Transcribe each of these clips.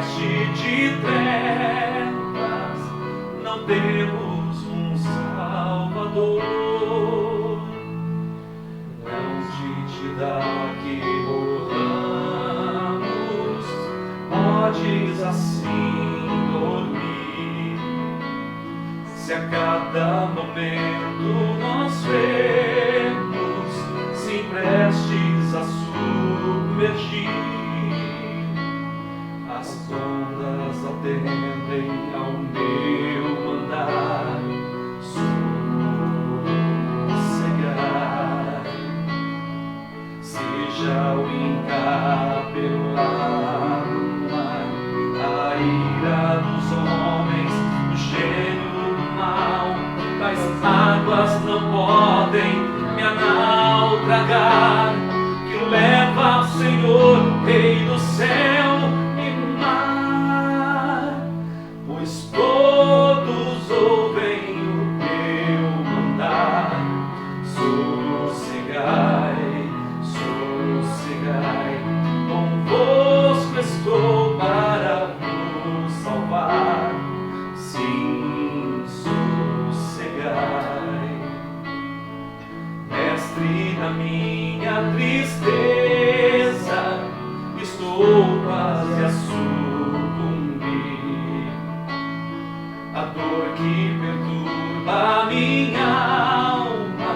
neste de trevas não temos um Salvador. Não te dá que morramos, podes assim dormir. Se a cada momento nós vemos, se prestes a submergir, as ondas atendem ao meu mandar. Sossegai, seja o encapelado mar, a ira dos homens, o gênio do mal, tais águas não podem me naufragar, que leva ao Senhor, Rei do céu e mar, pois todos ouvem o teu mandar. Sossegai, sossegai, convosco estou para vos salvar. Sim, sossegai, Mestre, na minha tristeza estou quase a sucumbir. A dor que perturba minha alma,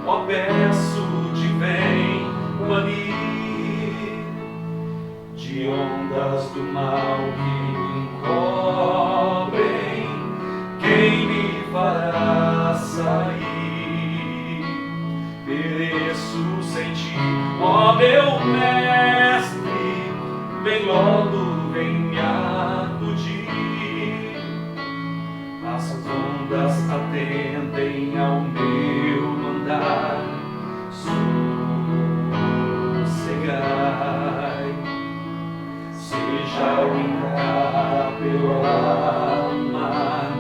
ó, peço te vem banir. De ondas do mal que me encobrem, quem me fará sair? Pereço sem ti, ó meu Mestre, vem logo, vem me acudir. As ondas atendem ao meu mandar. Sossegai, seja o encapelado mar,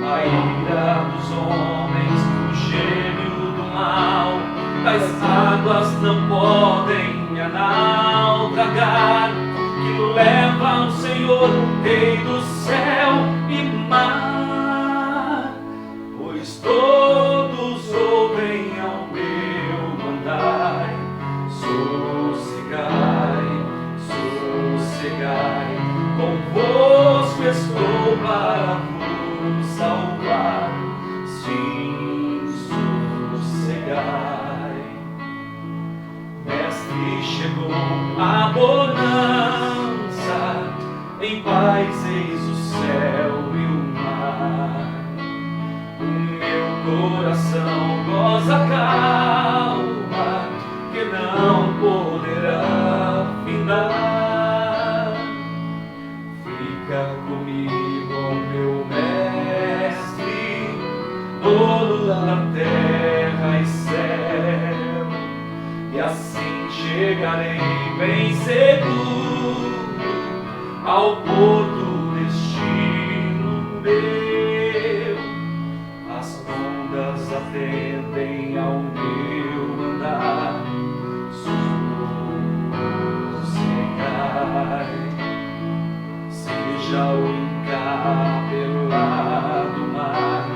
a ira dos homens, o gênio do mal, tais águas não podem me naufragar, que leva ao Senhor, Rei do céu e mar, pois todos ouvem ao meu mandar. Sossegai, sossegai, convosco estou para vos salvar. Sim, sossegai, Mestre, chegou a bonança, em paz eis o céu e o mar. O meu coração goza calma, que não poderá findar. Fica comigo, ó meu Mestre, dono da terra e céu, e assim chegarei bem seguro ao porto destino meu. As ondas atendem ao meu mandar. Sossegai, seja o encapelado mar,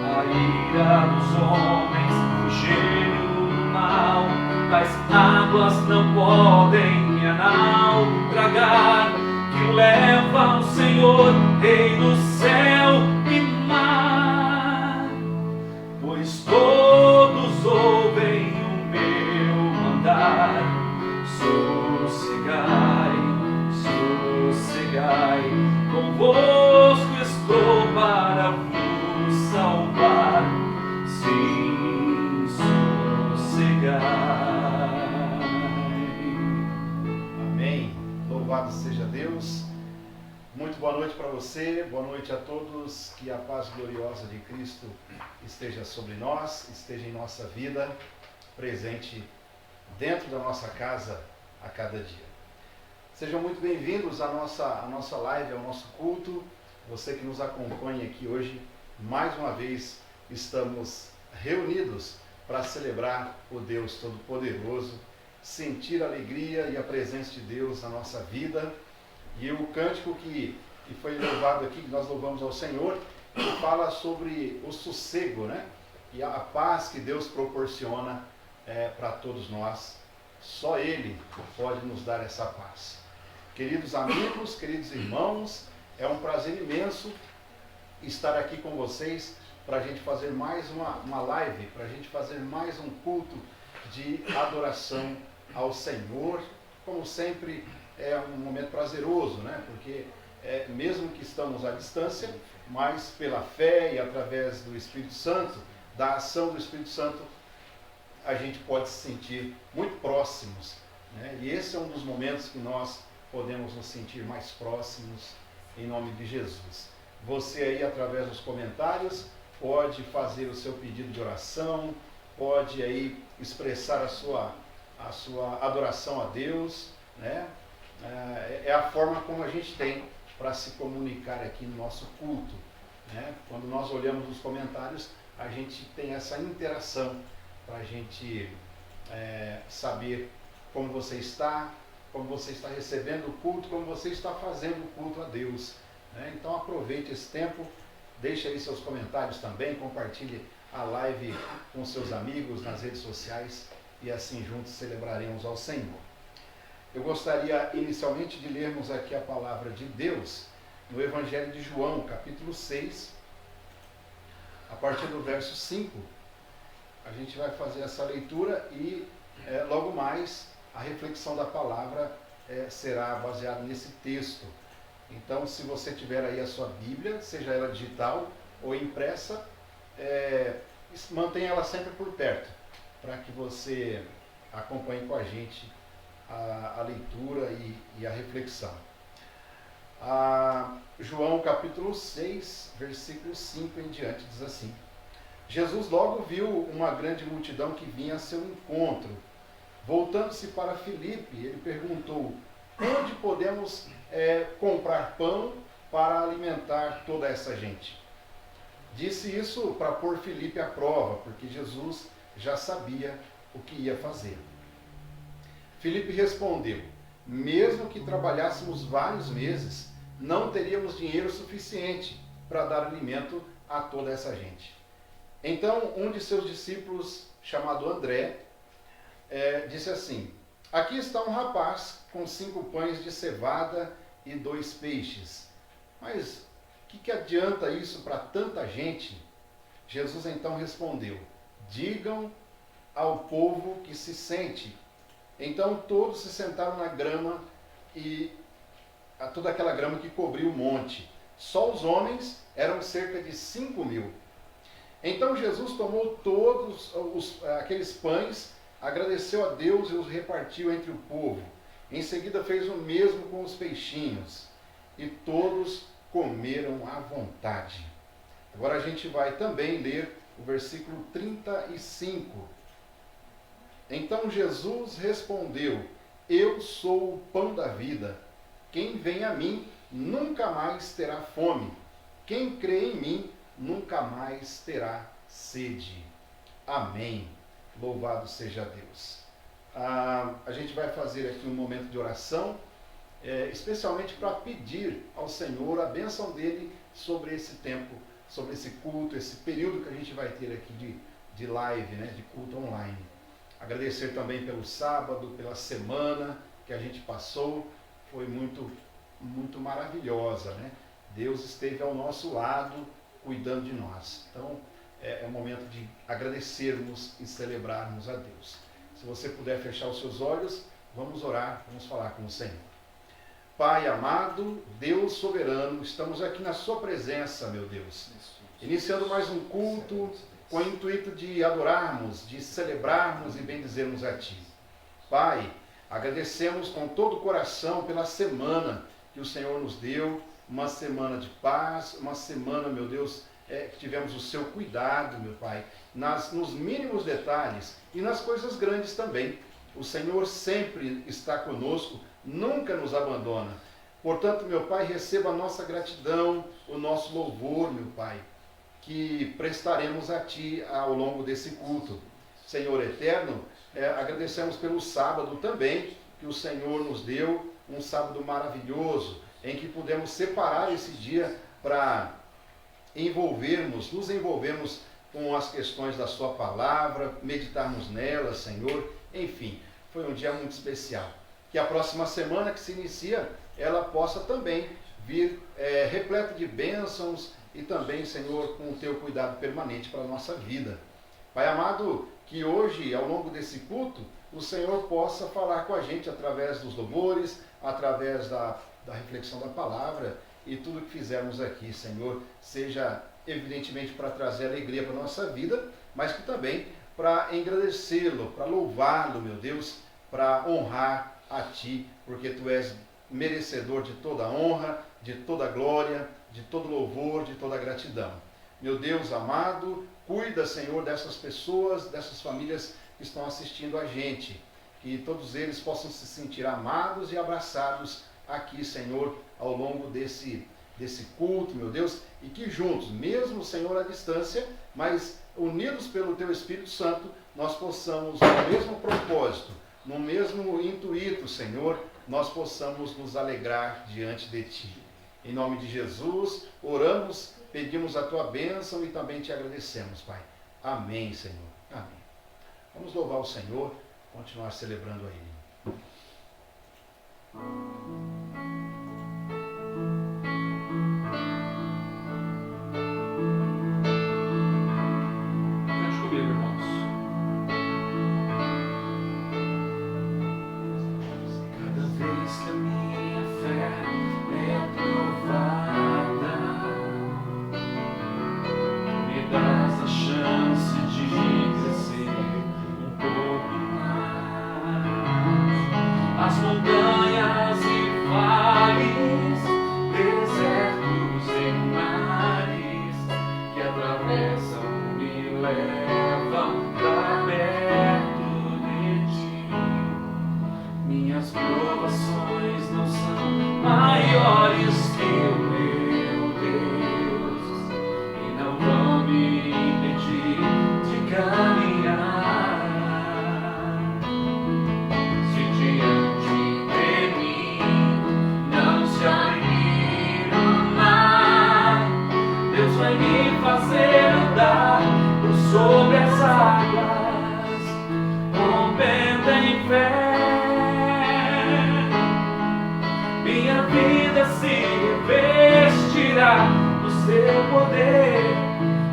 a ira dos homens, o gênio do mal, tais águas não podem me naufragar, que leva ao Senhor, Rei do céu e mar, pois todos ouvem o meu mandar. Sossegai, sossegai, convosco estou para vos salvar. Sim, sossegai. Amém. Louvado seja Deus. Muito boa noite para você, boa noite a todos. Que a paz gloriosa de Cristo esteja sobre nós, esteja em nossa vida, presente dentro da nossa casa a cada dia. Sejam muito bem-vindos à nossa live, ao nosso culto. Você que nos acompanha aqui hoje, mais uma vez estamos reunidos para celebrar o Deus Todo-Poderoso, sentir a alegria e a presença de Deus na nossa vida, E o cântico que foi louvado aqui, que nós louvamos ao Senhor, ele fala sobre o sossego, né? E a paz que Deus proporciona para todos nós. Só Ele pode nos dar essa paz. Queridos amigos, queridos irmãos, é um prazer imenso estar aqui com vocês para a gente fazer mais uma live, para a gente fazer mais um culto de adoração ao Senhor. Como sempre, é um momento prazeroso, né? Porque mesmo que estamos à distância, mas pela fé e através do Espírito Santo, da ação do Espírito Santo, a gente pode se sentir muito próximos, né? E esse é um dos momentos que nós podemos nos sentir mais próximos, em nome de Jesus. Você aí, através dos comentários, pode fazer o seu pedido de oração, pode aí expressar a sua adoração a Deus, né? É a forma como a gente tem para se comunicar aqui no nosso culto, né? Quando nós olhamos os comentários, a gente tem essa interação para a gente saber como você está recebendo o culto, como você está fazendo o culto a Deus, né? Então aproveite esse tempo, deixe aí seus comentários também, compartilhe a live com seus amigos nas redes sociais e assim juntos celebraremos ao Senhor. Eu gostaria inicialmente de lermos aqui a palavra de Deus no Evangelho de João, capítulo 6, a partir do verso 5. A gente vai fazer essa leitura e logo mais a reflexão da palavra será baseada nesse texto. Então, se você tiver aí a sua Bíblia, seja ela digital ou impressa, mantenha ela sempre por perto, para que você acompanhe com a gente a leitura e a reflexão. João capítulo 6, versículo 5 em diante, diz assim: Jesus logo viu uma grande multidão que vinha a seu encontro. Voltando-se para Filipe, ele perguntou: onde podemos comprar pão para alimentar toda essa gente? Disse isso para pôr Filipe à prova, porque Jesus já sabia o que ia fazer. Filipe respondeu: mesmo que trabalhássemos vários meses, não teríamos dinheiro suficiente para dar alimento a toda essa gente. Então, um de seus discípulos, chamado André, disse assim: aqui está um rapaz com 5 pães de cevada e 2 peixes. Mas o que adianta isso para tanta gente? Jesus então respondeu: digam ao povo que se sente. Então todos se sentaram na grama e a toda aquela grama que cobriu o monte. Só os homens eram cerca de 5.000. Então Jesus tomou todos aqueles pães, agradeceu a Deus e os repartiu entre o povo. Em seguida fez o mesmo com os peixinhos. E todos comeram à vontade. Agora a gente vai também ler o versículo 35. Então Jesus respondeu: eu sou o pão da vida. Quem vem a mim nunca mais terá fome. Quem crê em mim nunca mais terá sede. Amém. Louvado seja Deus. A gente vai fazer aqui um momento de oração, especialmente para pedir ao Senhor a bênção dele sobre esse tempo, sobre esse culto, esse período que a gente vai ter aqui de live, né, de culto online. Agradecer também pelo sábado, pela semana que a gente passou, foi muito, muito maravilhosa, né? Deus esteve ao nosso lado, cuidando de nós. Então, é momento de agradecermos e celebrarmos a Deus. Se você puder fechar os seus olhos, vamos orar, vamos falar com o Senhor. Pai amado, Deus soberano, estamos aqui na sua presença, meu Deus, iniciando mais um culto com o intuito de adorarmos, de celebrarmos e bendizermos a Ti. Pai, agradecemos com todo o coração pela semana que o Senhor nos deu, uma semana de paz, uma semana, meu Deus, que tivemos o seu cuidado, meu Pai, nos mínimos detalhes e nas coisas grandes também. O Senhor sempre está conosco, nunca nos abandona. Portanto, meu Pai, receba a nossa gratidão, o nosso louvor, meu Pai, que prestaremos a Ti ao longo desse culto. Senhor eterno, agradecemos pelo sábado também, que o Senhor nos deu um sábado maravilhoso, em que pudemos separar esse dia para nos envolvermos com as questões da sua palavra, meditarmos nela, Senhor. Enfim, foi um dia muito especial. Que a próxima semana que se inicia, ela possa também vir repleta de bênçãos e também, Senhor, com o teu cuidado permanente para a nossa vida. Pai amado, que hoje, ao longo desse culto, o Senhor possa falar com a gente através dos louvores, através da reflexão da palavra, e tudo que fizermos aqui, Senhor, seja evidentemente para trazer alegria para a nossa vida, mas que também para engrandecê-lo, para louvá-lo, meu Deus, para honrar a Ti, porque Tu és merecedor de toda honra, de toda glória, de todo louvor, de toda gratidão. Meu Deus amado, cuida, Senhor, dessas pessoas, dessas famílias que estão assistindo a gente, que todos eles possam se sentir amados e abraçados aqui, Senhor, ao longo desse culto, meu Deus, e que juntos, mesmo, Senhor, à distância, mas unidos pelo Teu Espírito Santo, nós possamos, no mesmo propósito, no mesmo intuito, Senhor, nós possamos nos alegrar diante de Ti. Em nome de Jesus, oramos, pedimos a Tua bênção e também Te agradecemos, Pai. Amém, Senhor. Amém. Vamos louvar o Senhor, continuar celebrando a Ele. Cante comigo, irmãos. Cada vez que a minha fé é provada, me dás a chance de crescer um pouco mais. As montanhas e vales, desertos e mares que atravessam me levam pra perto de Ti. Minhas provações não são maiores que o meu Deus e não vão me impedir de caminhar. Se diante de mim não se abrir o mar, Deus vai me fazer andar por sobre as águas, rompendo em fé. Minha vida se revestirá do Seu poder,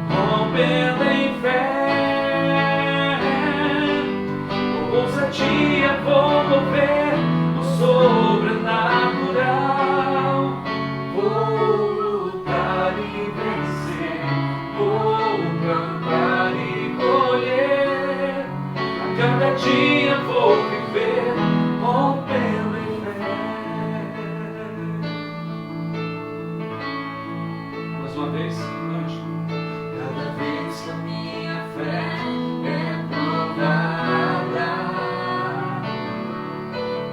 rompendo em fé. Com ousadia vou mover o sobrenatural. Vou lutar e vencer, vou plantar e colher. A cada dia vou viver, rompendo em fé. Mais uma vez, cante. Cada vez que a minha fé é provada,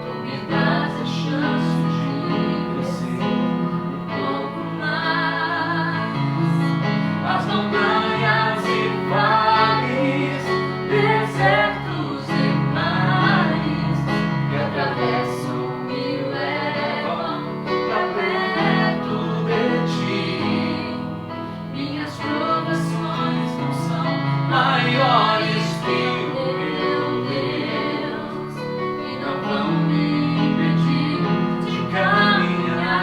Tu me dás a chance de crescer um pouco mais. As montanhas e vales, desertos e mares que atravessam me levam pra perto de Ti. Minhas provações não são maiores que o meu Deus e não vão me impedir de caminhar.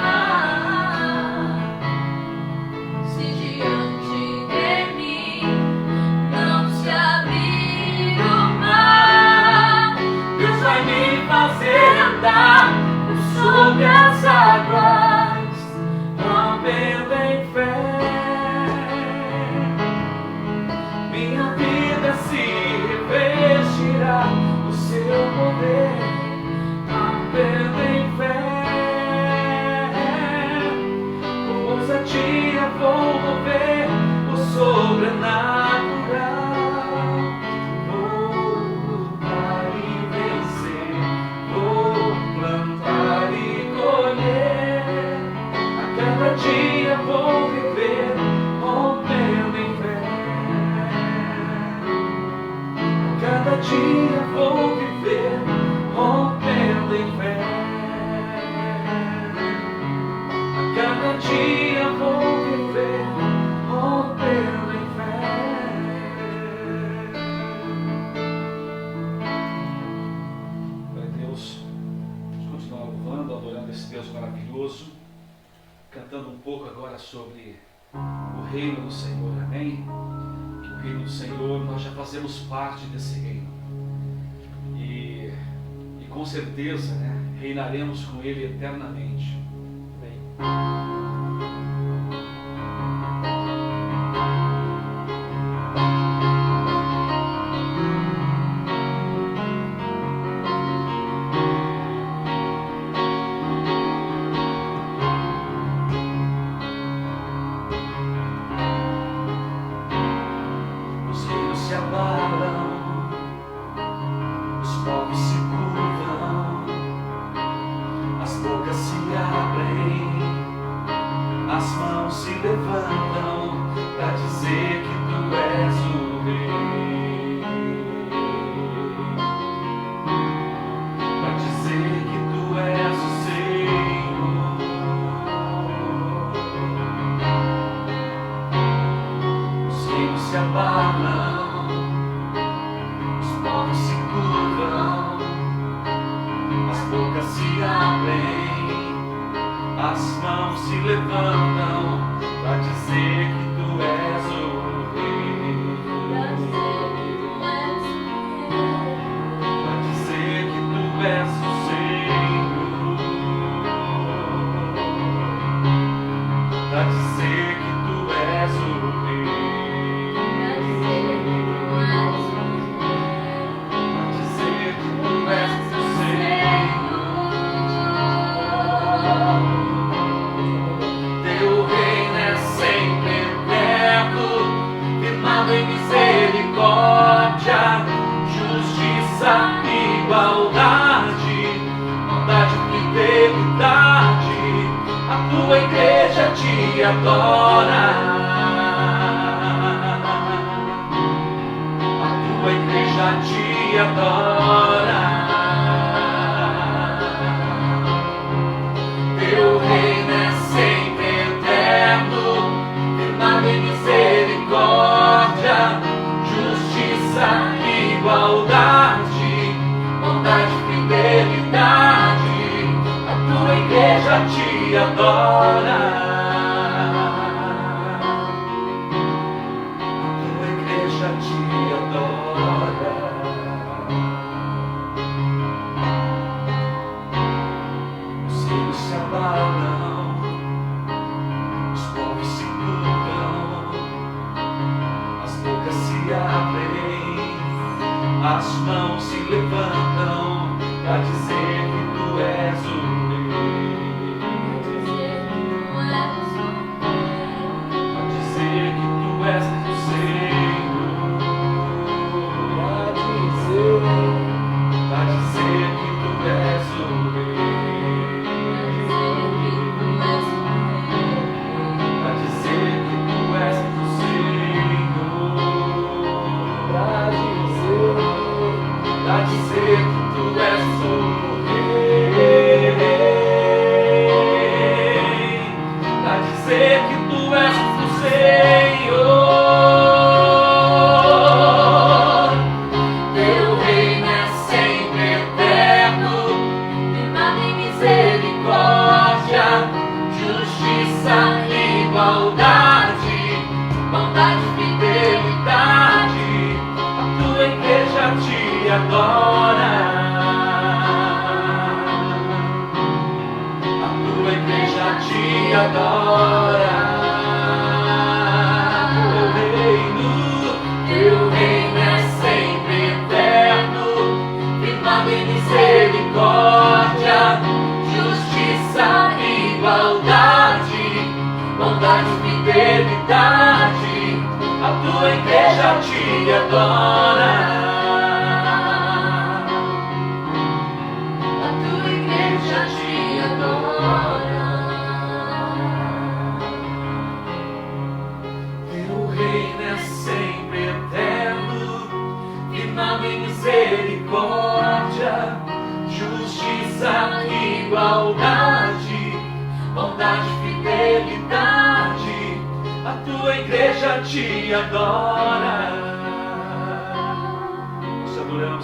Se diante de mim não se abrir o mar, Deus vai me fazer andar por sobre as águas, rompendo em fé. Minha vida se revestirá do Seu poder, rompendo em fé. Com ousadia vou mover o sobrenatural. Vou lutar e vencer, vou plantar e colher. desse Deus maravilhoso, cantando um pouco agora sobre o reino do Senhor, amém? Que o reino do Senhor, nós já fazemos parte desse reino e com certeza, né, reinaremos com Ele eternamente, amém?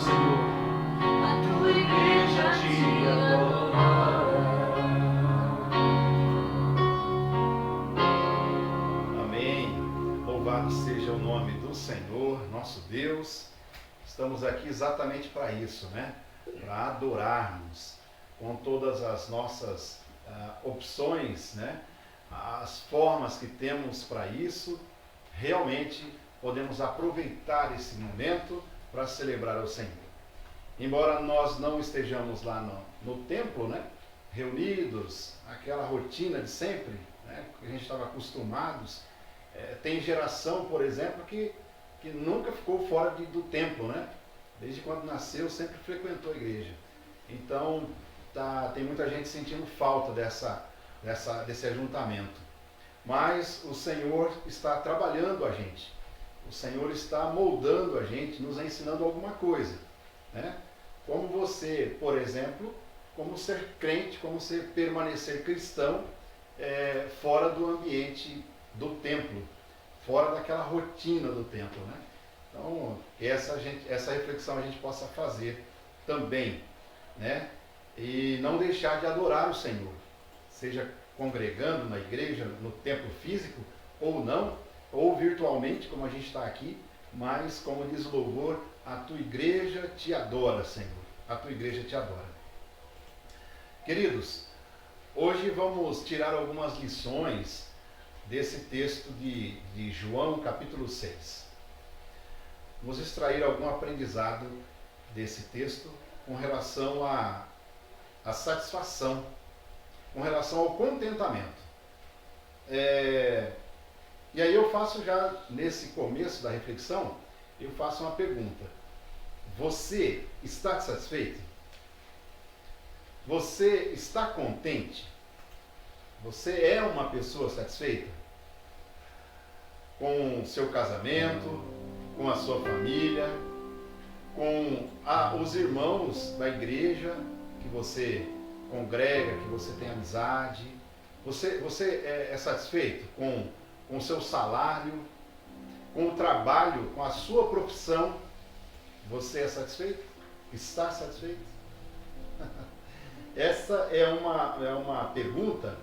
Senhor, a tua igreja te adora. nosso Deus. Estamos aqui exatamente para isso, né? Para adorarmos com todas as nossas opções, né? As formas que temos para isso. Realmente podemos aproveitar esse momento para celebrar o Senhor. Embora nós não estejamos lá no templo, né? Reunidos, aquela rotina de sempre, né? Que a gente estava acostumados. Tem geração, por exemplo, que nunca ficou fora do templo, né? Desde quando nasceu, sempre frequentou a igreja. Então, tem muita gente sentindo falta desse ajuntamento. Mas o Senhor está trabalhando a gente. O Senhor está moldando a gente, nos ensinando alguma coisa, né? Como você, por exemplo, como ser crente, como permanecer cristão fora do ambiente do templo, fora daquela rotina do templo, né? Então, essa reflexão a gente possa fazer também, né? E não deixar de adorar o Senhor, seja congregando na igreja, no templo físico, ou não, ou virtualmente, como a gente está aqui, mas, como diz o louvor, a tua igreja te adora, Senhor, a tua igreja te adora. Queridos, hoje vamos tirar algumas lições desse texto de João, capítulo 6. Vamos extrair algum aprendizado desse texto com relação à satisfação, com relação ao contentamento. E aí eu faço já, nesse começo da reflexão, eu faço uma pergunta. Você está satisfeito? Você está contente? Você é uma pessoa satisfeita? Com o seu casamento, com a sua família, com os irmãos da igreja que você congrega, que você tem amizade? Você é satisfeito com o seu salário, com o trabalho, com a sua profissão? Você é satisfeito? Está satisfeito? Essa é uma pergunta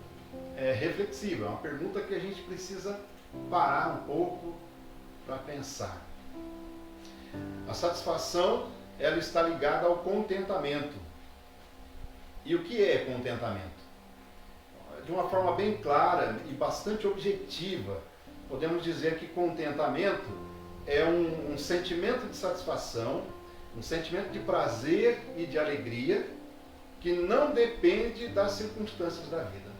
reflexiva, é uma pergunta que a gente precisa parar um pouco para pensar. A satisfação, ela está ligada ao contentamento. E o que é contentamento? De uma forma bem clara e bastante objetiva, podemos dizer que contentamento é um sentimento de satisfação, um sentimento de prazer e de alegria que não depende das circunstâncias da vida.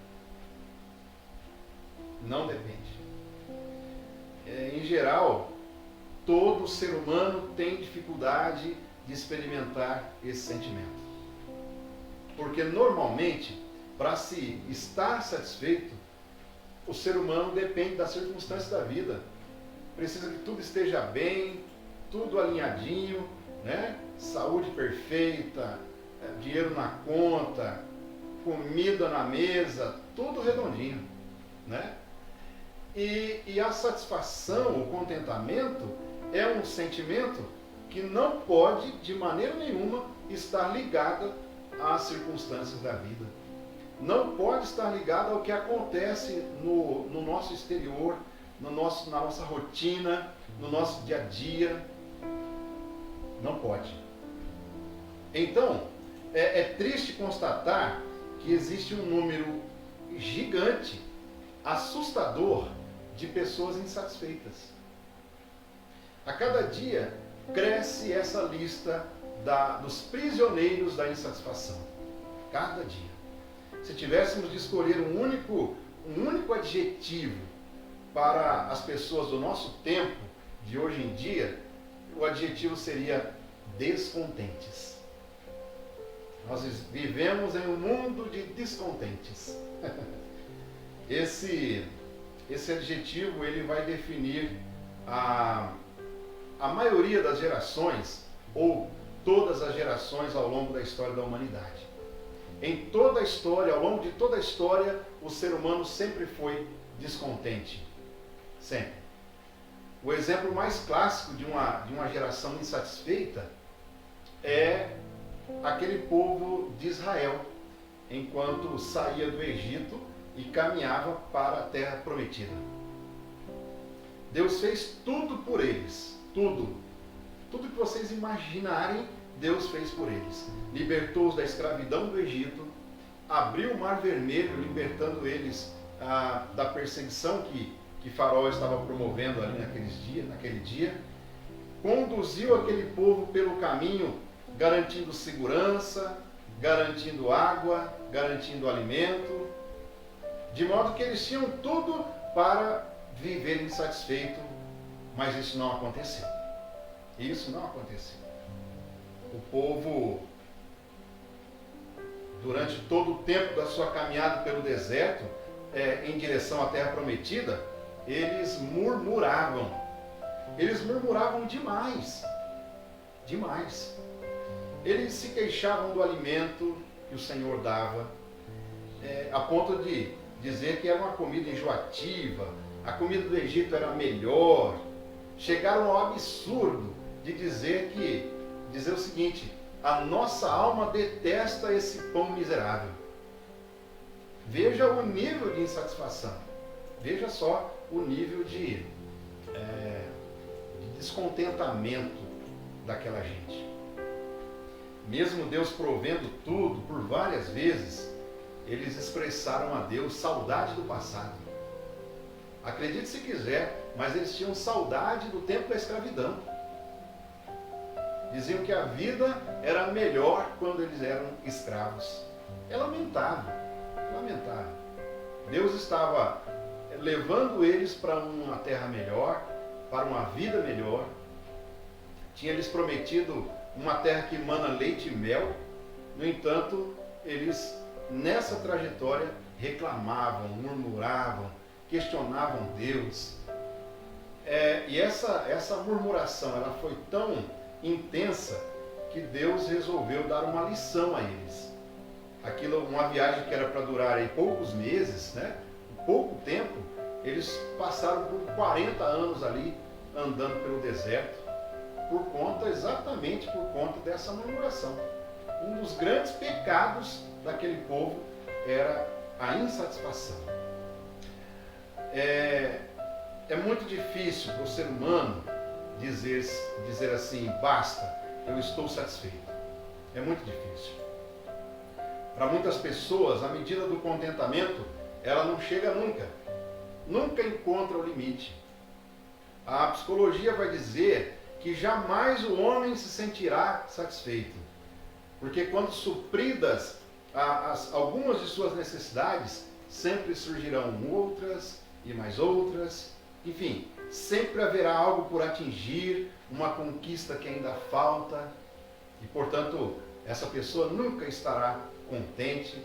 Não depende. Em geral, todo ser humano tem dificuldade de experimentar esse sentimento. Porque normalmente, para se estar satisfeito, o ser humano depende das circunstâncias da vida. Precisa que tudo esteja bem, tudo alinhadinho, né? Saúde perfeita, dinheiro na conta, comida na mesa, tudo redondinho, né? E a satisfação, o contentamento, é um sentimento que não pode, de maneira nenhuma, estar ligado às circunstâncias da vida. Não pode estar ligado ao que acontece no nosso exterior, na nossa rotina, no nosso dia a dia. Não pode. Então, é triste constatar que existe um número gigante, assustador, de pessoas insatisfeitas. A cada dia cresce essa lista dos prisioneiros da insatisfação. Cada dia. Se tivéssemos de escolher um único adjetivo para as pessoas do nosso tempo, de hoje em dia, o adjetivo seria descontentes. Nós vivemos em um mundo de descontentes. Esse adjetivo ele vai definir a maioria das gerações, ou todas as gerações ao longo da história da humanidade. Em toda a história, ao longo de toda a história, o ser humano sempre foi descontente. Sempre. O exemplo mais clássico de uma geração insatisfeita é aquele povo de Israel, enquanto saía do Egito e caminhava para a terra prometida. Deus fez tudo por eles, tudo, Tudo que vocês imaginarem, Deus fez por eles. Libertou-os da escravidão do Egito, abriu o Mar Vermelho, libertando eles da perseguição que Faraó estava promovendo ali naquele dia. Conduziu aquele povo pelo caminho, garantindo segurança, garantindo água, garantindo alimento, de modo que eles tinham tudo para viverem satisfeitos, mas isso não aconteceu. Isso não aconteceu. O povo, durante todo o tempo da sua caminhada pelo deserto, em direção à terra prometida, eles murmuravam. Eles murmuravam demais. Demais. Eles se queixavam do alimento que o Senhor dava, a ponto de dizer que era uma comida enjoativa, a comida do Egito era melhor. Chegaram ao absurdo de dizer o seguinte: a nossa alma detesta esse pão miserável. Veja o nível de insatisfação. Veja só o nível de descontentamento daquela gente. Mesmo Deus provendo tudo por várias vezes, eles expressaram a Deus saudade do passado. Acredite se quiser, mas eles tinham saudade do tempo da escravidão. Diziam que a vida era melhor quando eles eram escravos. É lamentável, lamentável. Deus estava levando eles para uma terra melhor, para uma vida melhor. Tinha lhes prometido uma terra que emana leite e mel. No entanto, eles, nessa trajetória, reclamavam, murmuravam, questionavam Deus. E essa murmuração, ela foi tão intensa que Deus resolveu dar uma lição a eles. Aquilo, uma viagem que era para durar aí poucos meses, pouco tempo, eles passaram por 40 anos ali andando pelo deserto, exatamente por conta dessa murmuração. Um dos grandes pecados daquele povo era a insatisfação. É muito difícil para o ser humano dizer assim: basta, eu estou satisfeito. É muito difícil. Para muitas pessoas, a medida do contentamento, ela não chega nunca. Nunca encontra o limite. A psicologia vai dizer que jamais o homem se sentirá satisfeito. Porque quando supridas algumas de suas necessidades, sempre surgirão outras e mais outras. Enfim, sempre haverá algo por atingir, uma conquista que ainda falta. E, portanto, essa pessoa nunca estará contente,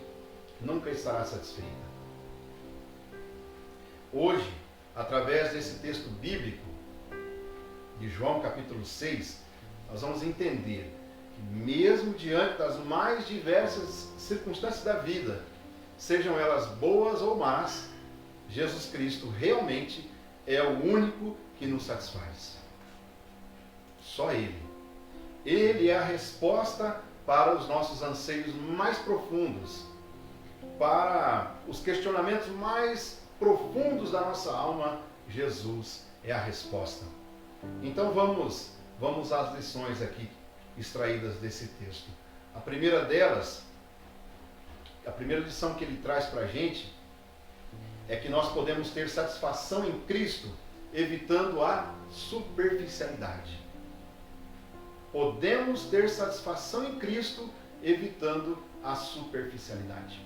nunca estará satisfeita. Hoje, através desse texto bíblico de João capítulo 6, nós vamos entender que mesmo diante das mais diversas circunstâncias da vida, sejam elas boas ou más, Jesus Cristo realmente é o único que nos satisfaz. Só Ele. Ele é a resposta para os nossos anseios mais profundos, para os questionamentos mais profundos da nossa alma. Jesus é a resposta. Então vamos às lições aqui extraídas desse texto. A primeira delas, a primeira lição que ele traz para a gente é que nós podemos ter satisfação em Cristo evitando a superficialidade. Podemos ter satisfação em Cristo evitando a superficialidade.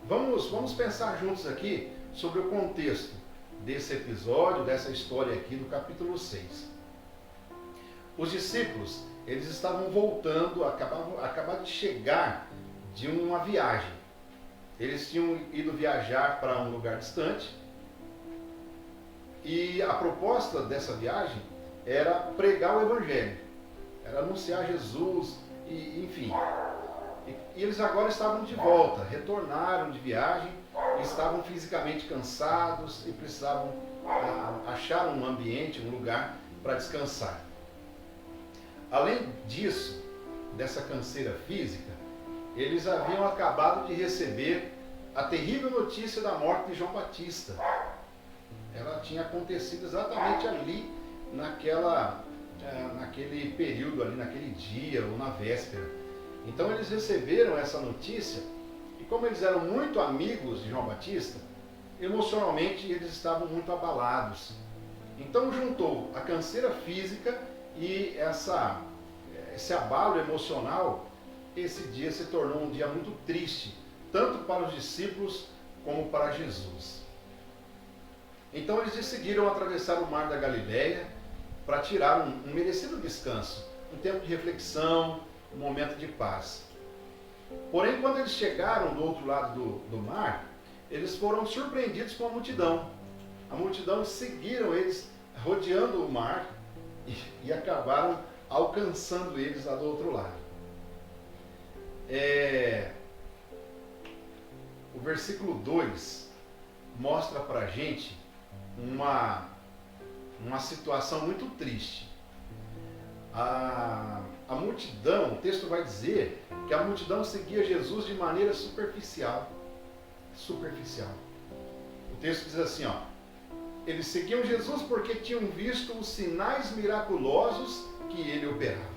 Vamos pensar juntos aqui sobre o contexto desse episódio, dessa história aqui do capítulo 6. Os discípulos, eles estavam voltando, acabaram de chegar de uma viagem. Eles tinham ido viajar para um lugar distante e a proposta dessa viagem era pregar o Evangelho, era anunciar Jesus, enfim. E eles agora estavam de volta, retornaram de viagem, estavam fisicamente cansados e precisavam achar um ambiente, um lugar para descansar. Além disso, dessa canseira física, eles haviam acabado de receber a terrível notícia da morte de João Batista. Ela tinha acontecido exatamente ali, naquele período ali, naquele dia ou na véspera. Então eles receberam essa notícia e como eles eram muito amigos de João Batista, emocionalmente eles estavam muito abalados. Então juntou a canseira física e esse abalo emocional. Esse dia se tornou um dia muito triste, tanto para os discípulos como para Jesus. Então eles decidiram atravessar o mar da Galileia para tirar um merecido descanso, um tempo de reflexão, um momento de paz. Porém, quando eles chegaram do outro lado do mar, eles foram surpreendidos com a multidão. A multidão seguiram eles rodeando o mar e acabaram alcançando eles lá do outro lado. O versículo 2 mostra para a gente uma situação muito triste. A multidão, o texto vai dizer que a multidão seguia Jesus de maneira superficial. O texto diz assim, eles seguiam Jesus porque tinham visto os sinais miraculosos que ele operava.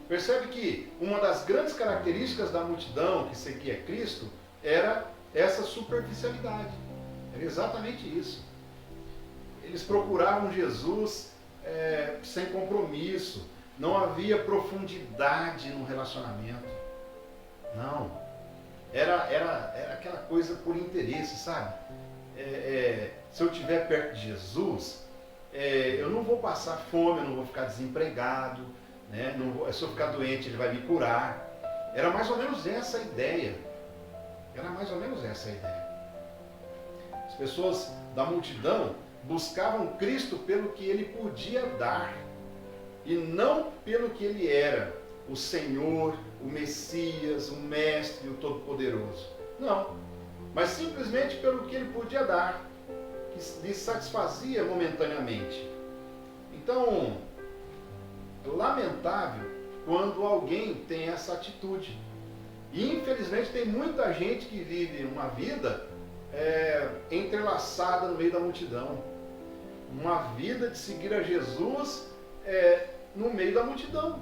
Percebe que uma das grandes características da multidão que seguia Cristo era essa superficialidade. Era exatamente isso. Eles procuravam Jesus sem compromisso. Não havia profundidade no relacionamento. Não. Era aquela coisa por interesse, sabe? Se eu estiver perto de Jesus, eu não vou passar fome, eu não vou ficar desempregado, né? Se eu ficar doente, ele vai me curar. Era mais ou menos essa a ideia. As pessoas da multidão buscavam Cristo pelo que ele podia dar e não pelo que ele era, o Senhor, o Messias, o Mestre, o Todo-Poderoso. Não, mas simplesmente pelo que ele podia dar, que lhe satisfazia momentaneamente. Então, lamentável quando alguém tem essa atitude. E infelizmente tem muita gente que vive uma vida entrelaçada no meio da multidão. Uma vida de seguir a Jesus no meio da multidão.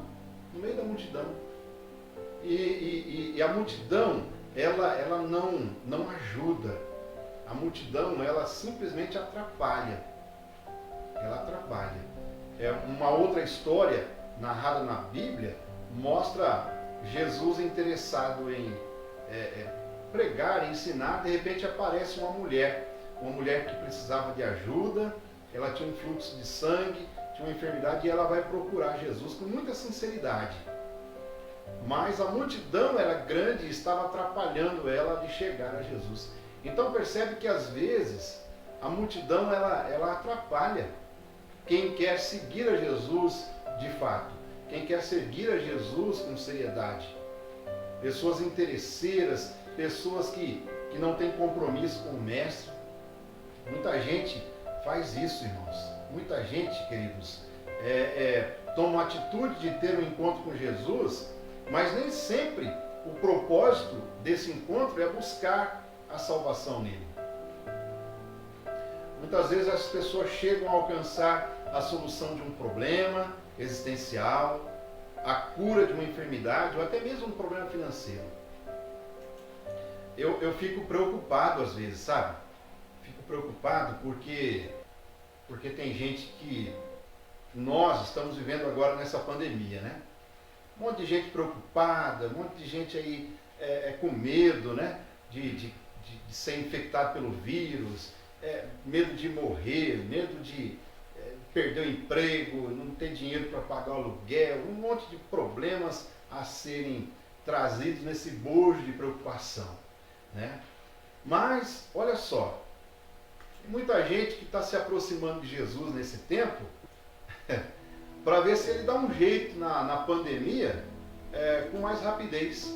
E a multidão, ela não ajuda. A multidão, ela simplesmente atrapalha. Uma outra história narrada na Bíblia mostra Jesus interessado em pregar, ensinar. De repente aparece uma mulher que precisava de ajuda. Ela tinha um fluxo de sangue, tinha uma enfermidade, e ela vai procurar Jesus com muita sinceridade. Mas a multidão era grande e estava atrapalhando ela de chegar a Jesus. Então percebe que às vezes a multidão ela atrapalha quem quer seguir a Jesus de fato, quem quer seguir a Jesus com seriedade. Pessoas interesseiras, pessoas que não têm compromisso com o Mestre. Muita gente faz isso, irmãos. Muita gente, queridos, toma a atitude de ter um encontro com Jesus, mas nem sempre o propósito desse encontro é buscar a salvação nele. Muitas vezes as pessoas chegam a alcançar a solução de um problema existencial, a cura de uma enfermidade ou até mesmo um problema financeiro. Eu fico preocupado às vezes, sabe? Fico preocupado porque tem gente que nós estamos vivendo agora nessa pandemia, né? Um monte de gente preocupada, um monte de gente aí com medo, né? De ser infectado pelo vírus, medo de morrer, medo de perder o emprego, não ter dinheiro para pagar o aluguel, um monte de problemas a serem trazidos nesse bojo de preocupação, né? Mas, olha só, tem muita gente que está se aproximando de Jesus nesse tempo para ver se ele dá um jeito na pandemia com mais rapidez,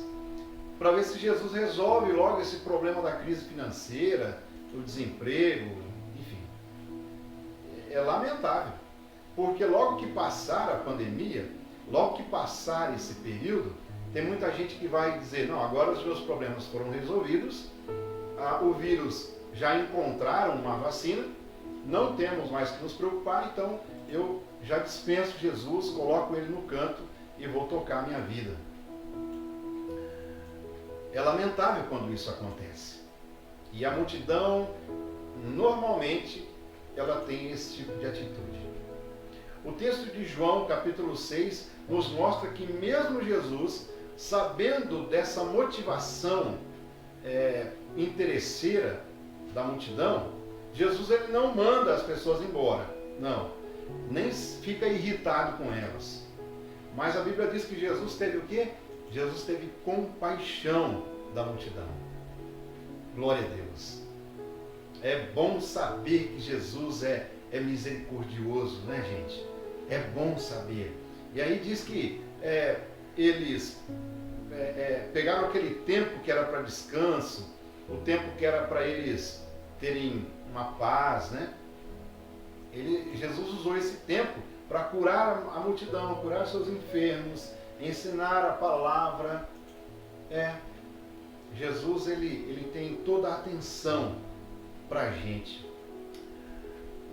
para ver se Jesus resolve logo esse problema da crise financeira, do desemprego, enfim. É lamentável, porque logo que passar a pandemia, logo que passar esse período, tem muita gente que vai dizer, não, agora os meus problemas foram resolvidos, o vírus já encontraram uma vacina, não temos mais que nos preocupar, então eu já dispenso Jesus, coloco ele no canto e vou tocar a minha vida. É lamentável quando isso acontece. E a multidão, normalmente, ela tem esse tipo de atitude. O texto de João, capítulo 6, nos mostra que mesmo Jesus, sabendo dessa motivação interesseira da multidão, Jesus ele não manda as pessoas embora, não, nem fica irritado com elas. Mas a Bíblia diz que Jesus teve o quê? Jesus teve compaixão da multidão. Glória a Deus. É bom saber que Jesus é misericordioso, né, gente? É bom saber. E aí diz que eles pegaram aquele tempo que era para descanso, o tempo que era para eles terem uma paz, né? Jesus usou esse tempo para curar a multidão, curar seus enfermos, ensinar a palavra. Jesus ele tem toda a atenção para a gente.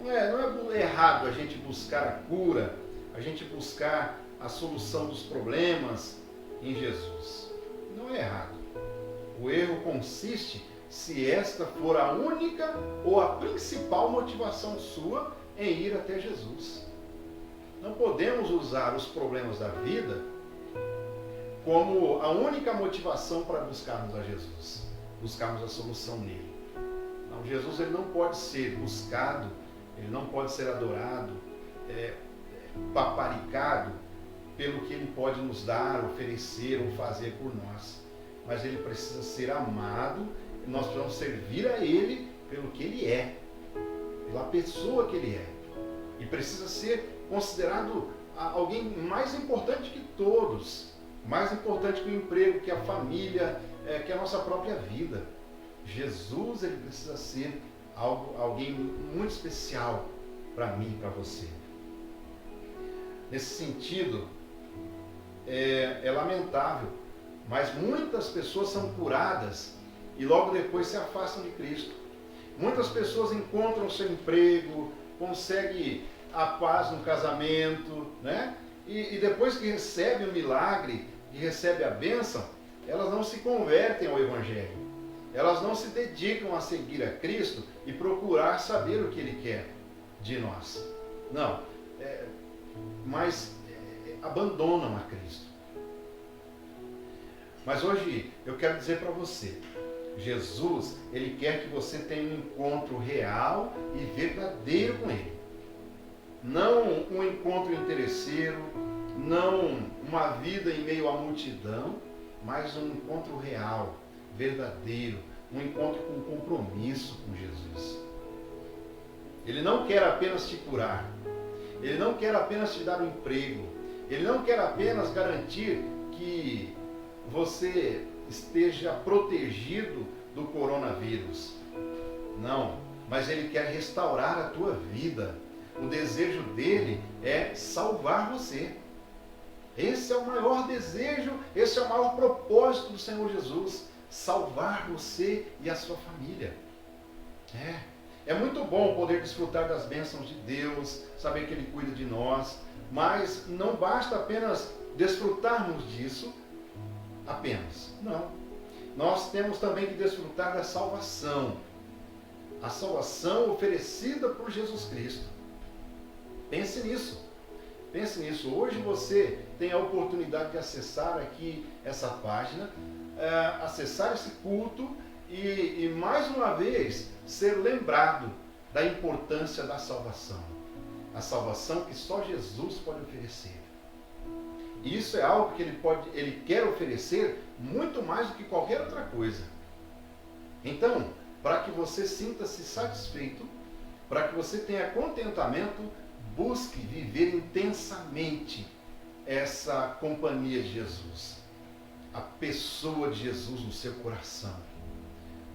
Não é errado a gente buscar a cura, a gente buscar a solução dos problemas em Jesus. Não é errado. O erro consiste se esta for a única ou a principal motivação sua em ir até Jesus. Não podemos usar os problemas da vida como a única motivação para buscarmos a Jesus, buscarmos a solução nele. Não, Jesus ele não pode ser buscado, ele não pode ser adorado, paparicado pelo que ele pode nos dar, oferecer ou fazer por nós. Mas ele precisa ser amado e nós precisamos servir a ele pelo que ele é, pela pessoa que ele é. E precisa ser considerado alguém mais importante que todos, mais importante que o emprego, que a família, que a nossa própria vida. Jesus ele precisa ser alguém muito especial para mim e para você. Nesse sentido, é lamentável, mas muitas pessoas são curadas e logo depois se afastam de Cristo. Muitas pessoas encontram o seu emprego, conseguem a paz no casamento, né? E depois que recebe o milagre, que recebe a bênção, elas não se convertem ao Evangelho. Elas não se dedicam a seguir a Cristo e procurar saber o que Ele quer de nós. Não, mas abandonam a Cristo. Mas hoje eu quero dizer para você, Jesus, Ele quer que você tenha um encontro real e verdadeiro com Ele. Não um encontro interesseiro, não uma vida em meio à multidão, mas um encontro real, verdadeiro, um encontro com compromisso com Jesus. Ele não quer apenas te curar, Ele não quer apenas te dar um emprego, Ele não quer apenas garantir que você esteja protegido do coronavírus. Não, mas Ele quer restaurar a tua vida. O desejo dele é salvar você. Esse é o maior desejo, esse é o maior propósito do Senhor Jesus, salvar você e a sua família. É muito bom poder desfrutar das bênçãos de Deus, saber que Ele cuida de nós, mas não basta apenas desfrutarmos disso, não. Nós temos também que desfrutar da salvação, a salvação oferecida por Jesus Cristo. Pense nisso. Hoje você tem a oportunidade de acessar aqui essa página, acessar esse culto e mais uma vez ser lembrado da importância da salvação. A salvação que só Jesus pode oferecer. E isso é algo que Ele quer oferecer muito mais do que qualquer outra coisa. Então, para que você sinta-se satisfeito, para que você tenha contentamento, busque viver intensamente essa companhia de Jesus, a pessoa de Jesus no seu coração.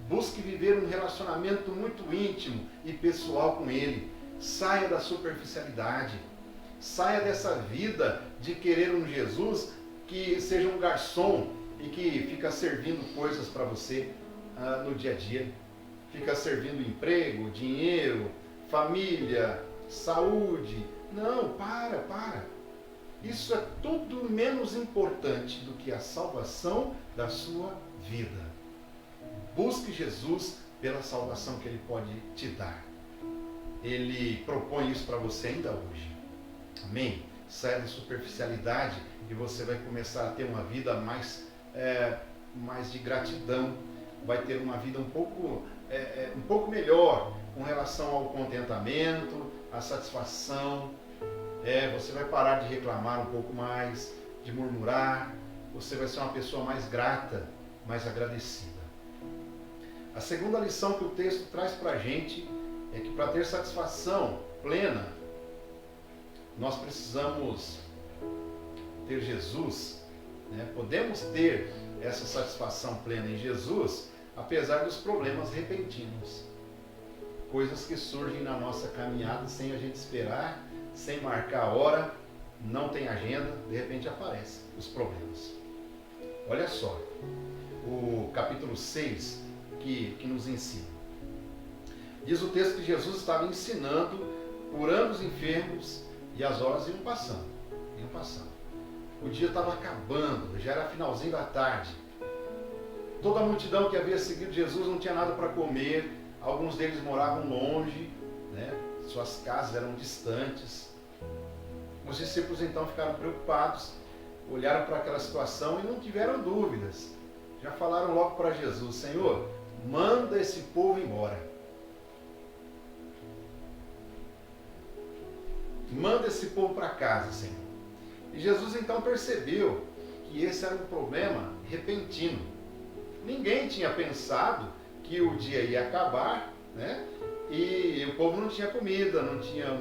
Busque viver um relacionamento muito íntimo e pessoal com Ele. Saia da superficialidade. Saia dessa vida de querer um Jesus que seja um garçom e que fica servindo coisas para você no dia a dia. Fica servindo emprego, dinheiro, família, saúde. Não, para. Isso é tudo menos importante do que a salvação da sua vida. Busque Jesus pela salvação que Ele pode te dar. Ele propõe isso para você ainda hoje. Amém? Saia da superficialidade e você vai começar a ter uma vida mais de gratidão. Vai ter uma vida um pouco melhor com relação ao contentamento, à satisfação. Você vai parar de reclamar um pouco mais, de murmurar. Você vai ser uma pessoa mais grata, mais agradecida. A segunda lição que o texto traz para a gente é que para ter satisfação plena, nós precisamos ter Jesus, né? Podemos ter essa satisfação plena em Jesus, apesar dos problemas repentinos. Coisas que surgem na nossa caminhada sem a gente esperar, sem marcar a hora, não tem agenda, de repente aparecem os problemas. Olha só, o capítulo 6 que nos ensina. Diz o texto que Jesus estava ensinando, curando os enfermos, e as horas iam passando. O dia estava acabando, já era finalzinho da tarde. Toda a multidão que havia seguido Jesus não tinha nada para comer, alguns deles moravam longe, né? Suas casas eram distantes. Os discípulos então ficaram preocupados, olharam para aquela situação e não tiveram dúvidas. Já falaram logo para Jesus: Senhor, manda esse povo embora. Manda esse povo para casa, Senhor. E Jesus então percebeu que esse era um problema repentino. Ninguém tinha pensado que o dia ia acabar, né? E o povo não tinha comida, não tinha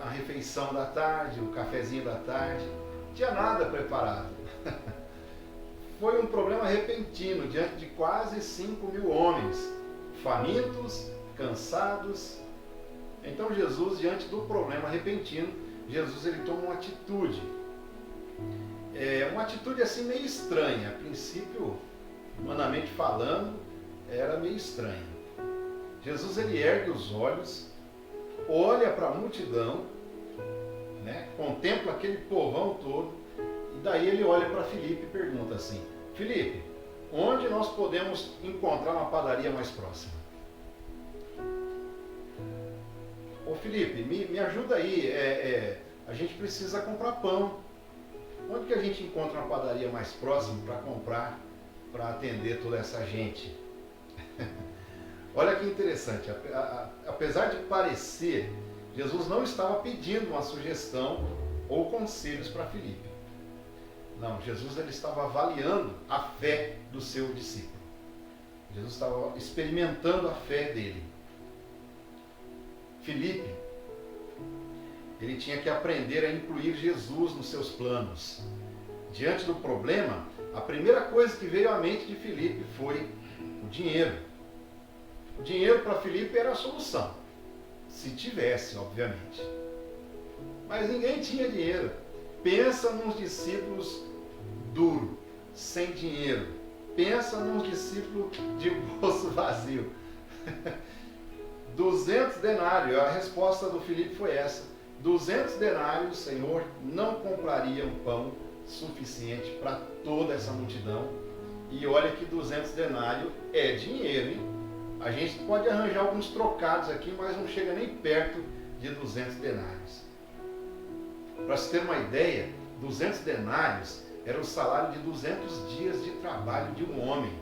a refeição da tarde, o cafezinho da tarde, não tinha nada preparado. Foi um problema repentino diante de quase 5.000 homens, famintos, cansados. Então Jesus, diante do problema repentino, Jesus ele toma uma atitude. Uma atitude assim meio estranha. A princípio, humanamente falando, era meio estranha. Jesus ele ergue os olhos, olha para a multidão, né? Contempla aquele povão todo, e daí ele olha para Filipe e pergunta assim: Filipe, onde nós podemos encontrar uma padaria mais próxima? Ô Filipe, me ajuda aí, a gente precisa comprar pão. Onde que a gente encontra uma padaria mais próxima para comprar, para atender toda essa gente? Olha que interessante, apesar de parecer, Jesus não estava pedindo uma sugestão ou conselhos para Filipe. Não, Jesus ele estava avaliando a fé do seu discípulo. Jesus estava experimentando a fé dele. Filipe, ele tinha que aprender a incluir Jesus nos seus planos. Diante do problema, a primeira coisa que veio à mente de Filipe foi o dinheiro. O dinheiro para Filipe era a solução, se tivesse, obviamente. Mas ninguém tinha dinheiro. Pensa nos discípulos duros, sem dinheiro. Pensa nos discípulos de bolso vazio. 200 denários, a resposta do Filipe foi essa: 200 denários, Senhor, não comprariam pão suficiente para toda essa multidão. E olha que 200 denários é dinheiro, hein? A gente pode arranjar alguns trocados aqui, mas não chega nem perto de 200 denários. Para se ter uma ideia, 200 denários era o salário de 200 dias de trabalho de um homem.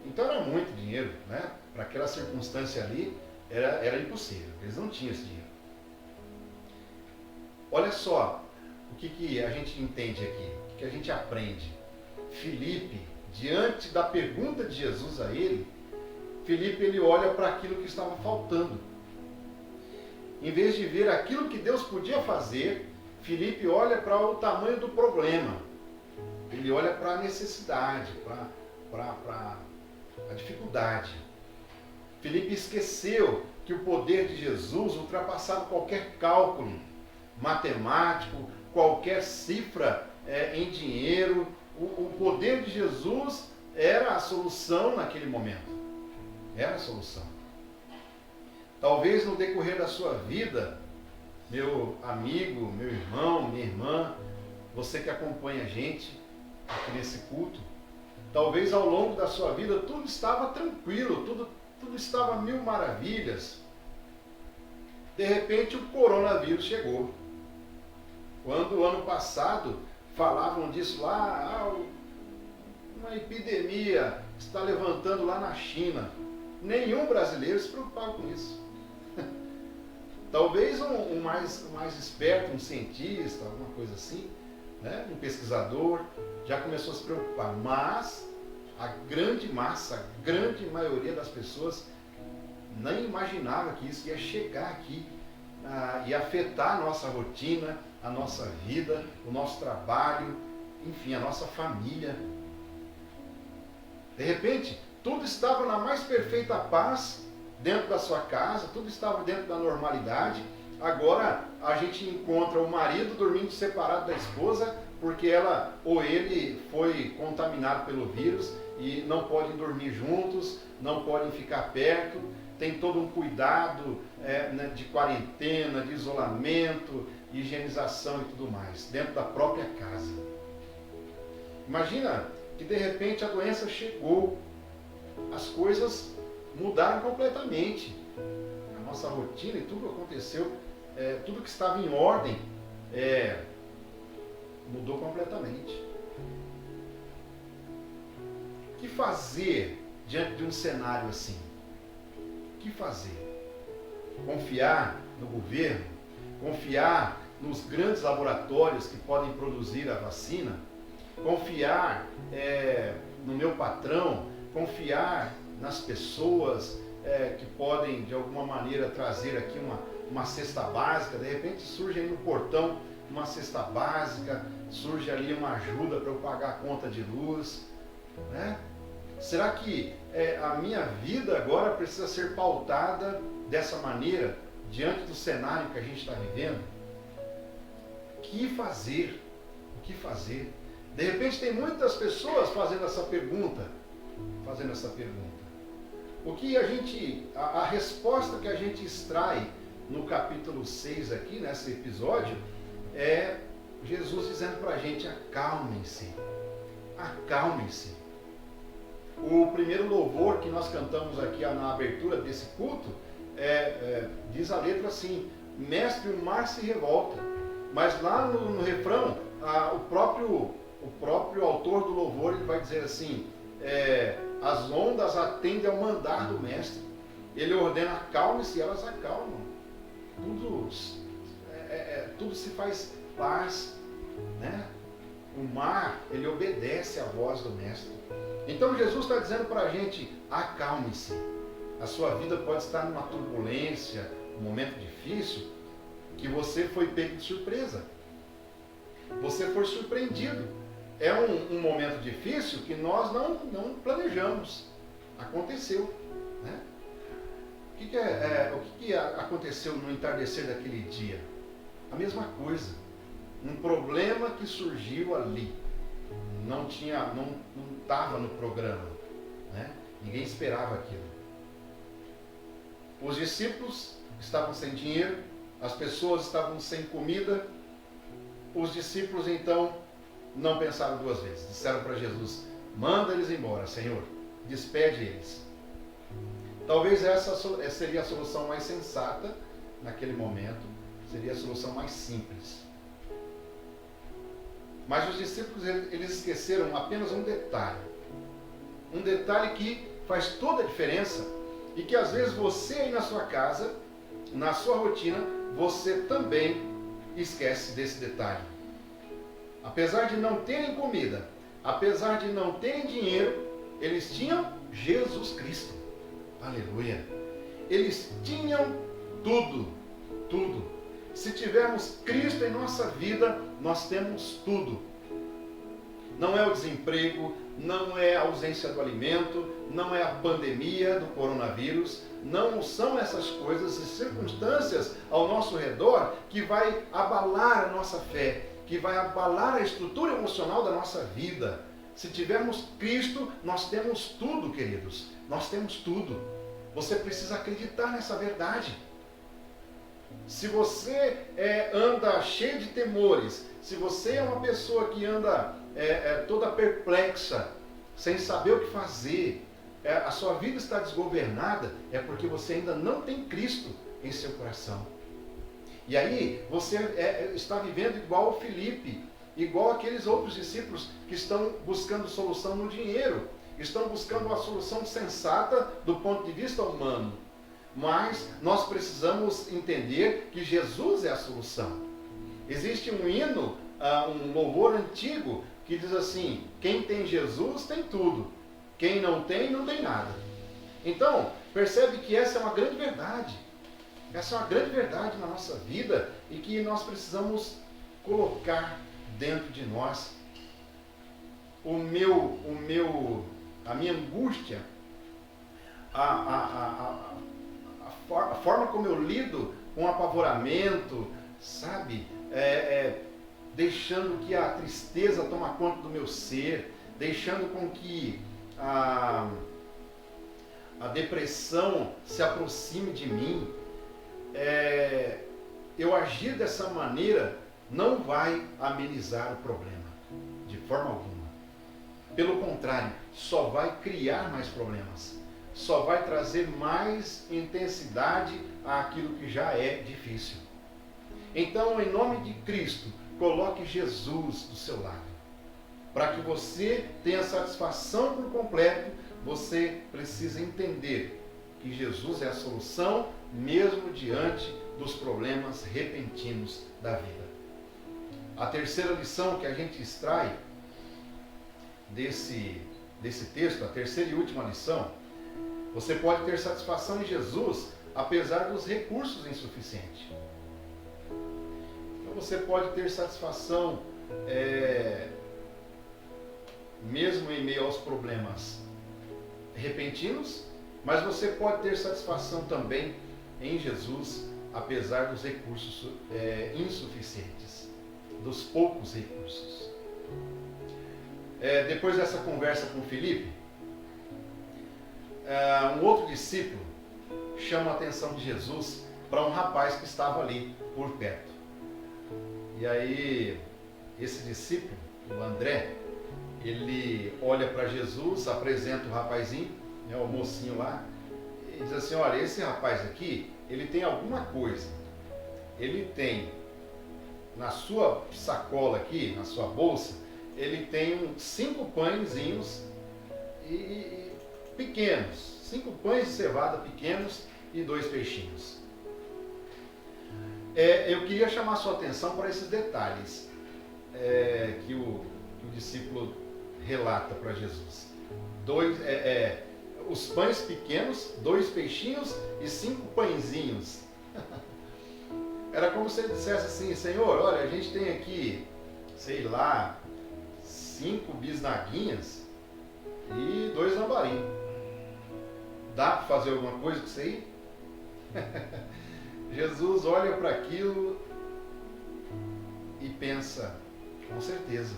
Então era muito dinheiro, né? Para aquela circunstância ali, era impossível. Eles não tinham esse dinheiro. Olha só o que a gente entende aqui, o que a gente aprende. Filipe, diante da pergunta de Jesus a ele, Filipe ele olha para aquilo que estava faltando. Em vez de ver aquilo que Deus podia fazer, Filipe olha para o tamanho do problema. Ele olha para a necessidade, para a dificuldade. Filipe esqueceu que o poder de Jesus ultrapassava qualquer cálculo matemático, qualquer cifra em dinheiro. O poder de Jesus era a solução naquele momento. Era a solução. Talvez no decorrer da sua vida, meu amigo, meu irmão, minha irmã, você que acompanha a gente aqui nesse culto, talvez ao longo da sua vida tudo estava tranquilo, tudo estava mil maravilhas. De repente o coronavírus chegou. Quando o ano passado falavam disso lá, uma epidemia está levantando lá na China. Nenhum brasileiro se preocupava com isso. Talvez um mais esperto, um cientista, alguma coisa assim, né? Um pesquisador, já começou a se preocupar. Mas a grande massa, a grande maioria das pessoas nem imaginava que isso ia chegar aqui e afetar a nossa rotina, a nossa vida, o nosso trabalho, enfim, a nossa família. De repente, tudo estava na mais perfeita paz, dentro da sua casa, tudo estava dentro da normalidade. Agora a gente encontra o marido dormindo separado da esposa, porque ela ou ele foi contaminado pelo vírus e não podem dormir juntos, não podem ficar perto. Tem todo um cuidado de quarentena, de isolamento, higienização e tudo mais, dentro da própria casa. Imagina que de repente a doença chegou, as coisas mudaram completamente. A nossa rotina e tudo aconteceu, tudo que estava em ordem mudou completamente. O que fazer diante de um cenário assim? O que fazer? Confiar no governo? Confiar nos grandes laboratórios que podem produzir a vacina? Confiar no meu patrão? Confiar nas pessoas que podem de alguma maneira trazer aqui uma cesta básica? De repente surge aí no portão uma cesta básica, surge ali uma ajuda para eu pagar a conta de luz, né? Será que a minha vida agora precisa ser pautada dessa maneira, diante do cenário que a gente está vivendo? O que fazer? O que fazer? De repente tem muitas pessoas fazendo essa pergunta. O que a resposta que a gente extrai no capítulo 6 aqui, nesse episódio, é Jesus dizendo para a gente: acalmem-se, acalmem-se. O primeiro louvor que nós cantamos aqui na abertura desse culto, diz a letra assim: mestre, o mar se revolta. Mas lá no refrão, o próprio autor do louvor, ele vai dizer assim: as ondas atendem ao mandar do mestre. Ele ordena: acalme-se, e elas acalmam. Tudo se faz paz, né? O mar, ele obedece à voz do mestre. Então Jesus está dizendo para a gente: acalme-se. A sua vida pode estar numa turbulência, um momento difícil, que você foi pego de surpresa. Você foi surpreendido. É um momento difícil que nós não planejamos. Aconteceu, né? O que aconteceu no entardecer daquele dia? A mesma coisa. Um problema que surgiu ali. Não estava no programa, né? Ninguém esperava aquilo. Os discípulos estavam sem dinheiro, as pessoas estavam sem comida. Os discípulos então não pensaram duas vezes. Disseram para Jesus: manda eles embora, Senhor, despede eles. Talvez essa seria a solução mais sensata naquele momento, seria a solução mais simples. Mas os discípulos, eles esqueceram apenas um detalhe que faz toda a diferença, e que às vezes você aí na sua casa, na sua rotina, você também esquece desse detalhe. Apesar de não terem comida, apesar de não terem dinheiro, eles tinham Jesus Cristo. Aleluia! Eles tinham tudo. Se tivermos Cristo em nossa vida, nós temos tudo. Não é o desemprego, não é a ausência do alimento, não é a pandemia do coronavírus, não são essas coisas e circunstâncias ao nosso redor que vai abalar a nossa fé, que vai abalar a estrutura emocional da nossa vida. Se tivermos Cristo, nós temos tudo, queridos. Nós temos tudo. Você precisa acreditar nessa verdade. Se você anda cheio de temores, se você é uma pessoa que anda toda perplexa, sem saber o que fazer, a sua vida está desgovernada, é porque você ainda não tem Cristo em seu coração. E aí você está vivendo igual o Filipe, igual aqueles outros discípulos que estão buscando solução no dinheiro, estão buscando uma solução sensata do ponto de vista humano. Mas nós precisamos entender que Jesus é a solução. Existe um hino, um louvor antigo, que diz assim: quem tem Jesus tem tudo, quem não tem, não tem nada. Então, percebe que essa é uma grande verdade. Essa é uma grande verdade na nossa vida e que nós precisamos colocar dentro de nós. A minha angústia, a forma como eu lido com apavoramento, sabe? Deixando que a tristeza toma conta do meu ser, deixando com que a depressão se aproxime de mim. Eu agir dessa maneira não vai amenizar o problema, de forma alguma. Pelo contrário, só vai criar mais problemas, só vai trazer mais intensidade àquilo que já é difícil. Então, em nome de Cristo, coloque Jesus do seu lado. Para que você tenha satisfação por completo, você precisa entender que Jesus é a solução, mesmo diante dos problemas repentinos da vida. A terceira lição que a gente extrai desse texto, a terceira e última lição: você pode ter satisfação em Jesus apesar dos recursos insuficientes. Então você pode ter satisfação mesmo em meio aos problemas repentinos, mas você pode ter satisfação também em Jesus apesar dos recursos insuficientes, dos poucos recursos. Depois dessa conversa com Filipe, um outro discípulo chama a atenção de Jesus para um rapaz que estava ali por perto. E aí, esse discípulo, o André, ele olha para Jesus, apresenta o rapazinho, né, o mocinho lá, e diz assim: olha, esse rapaz aqui, ele tem alguma coisa. Ele tem, na sua sacola aqui, na sua bolsa, ele tem 5 pãezinhos pequenos, 5 pães de cevada pequenos e 2 peixinhos. Eu queria chamar a sua atenção para esses detalhes que o discípulo relata para Jesus. Os pães pequenos, 2 peixinhos e 5 pãezinhos. Era como se ele dissesse assim: Senhor, olha, a gente tem aqui, sei lá, 5 bisnaguinhas e 2 lambarim. Dá para fazer alguma coisa com isso aí? Jesus olha para aquilo e pensa: com certeza,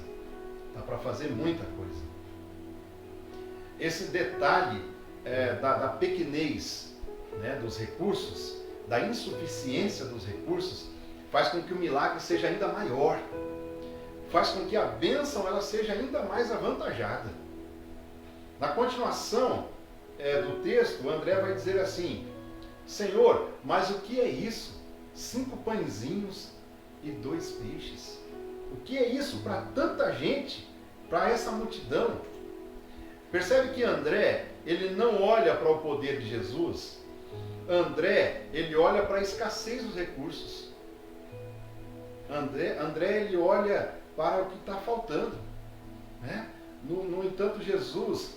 dá para fazer muita coisa. Esse detalhe da pequenez, né, dos recursos, da insuficiência dos recursos, faz com que o milagre seja ainda maior, faz com que a bênção ela seja ainda mais avantajada. Na continuação do texto, o André vai dizer assim: Senhor, mas o que é isso? 5 pãezinhos e 2 peixes. O que é isso para tanta gente, para essa multidão? Percebe que André, ele não olha para o poder de Jesus. André, ele olha para a escassez dos recursos. André, ele olha para o que está faltando, né? No entanto, Jesus,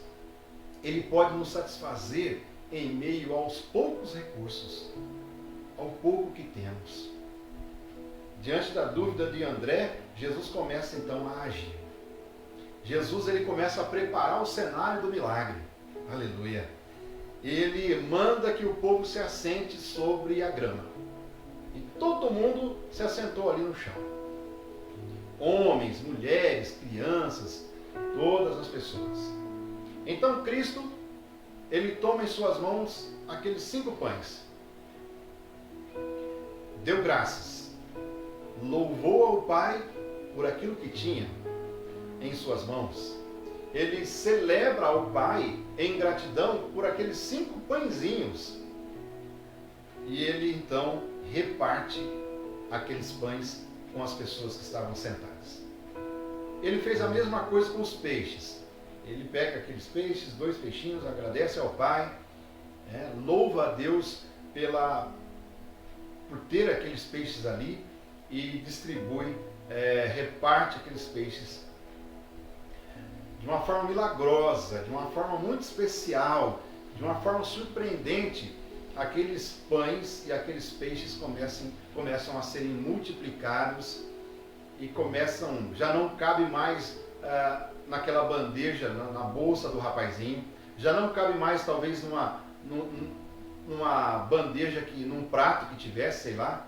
ele pode nos satisfazer em meio aos poucos recursos, ao pouco que temos. Diante da dúvida de André, Jesus começa então a agir. Jesus, ele começa a preparar o cenário do milagre. Aleluia. Ele manda que o povo se assente sobre a grama. E todo mundo se assentou ali no chão. Homens, mulheres, crianças, todas as pessoas. Então Cristo ele toma em suas mãos aqueles 5 pães, deu graças, louvou ao Pai por aquilo que tinha em suas mãos. Ele celebra ao Pai em gratidão por aqueles 5 pãezinhos. E ele então reparte aqueles pães com as pessoas que estavam sentadas. Ele fez a mesma coisa com os peixes. Ele pega aqueles peixes, 2 peixinhos, agradece ao Pai, louva a Deus por ter aqueles peixes ali e distribui, reparte aqueles peixes de uma forma milagrosa, de uma forma muito especial, de uma forma surpreendente. Aqueles pães e aqueles peixes começam a serem multiplicados e já não cabe mais naquela bandeja, na bolsa do rapazinho, já não cabe mais talvez numa bandeja, num prato que tivesse, sei lá.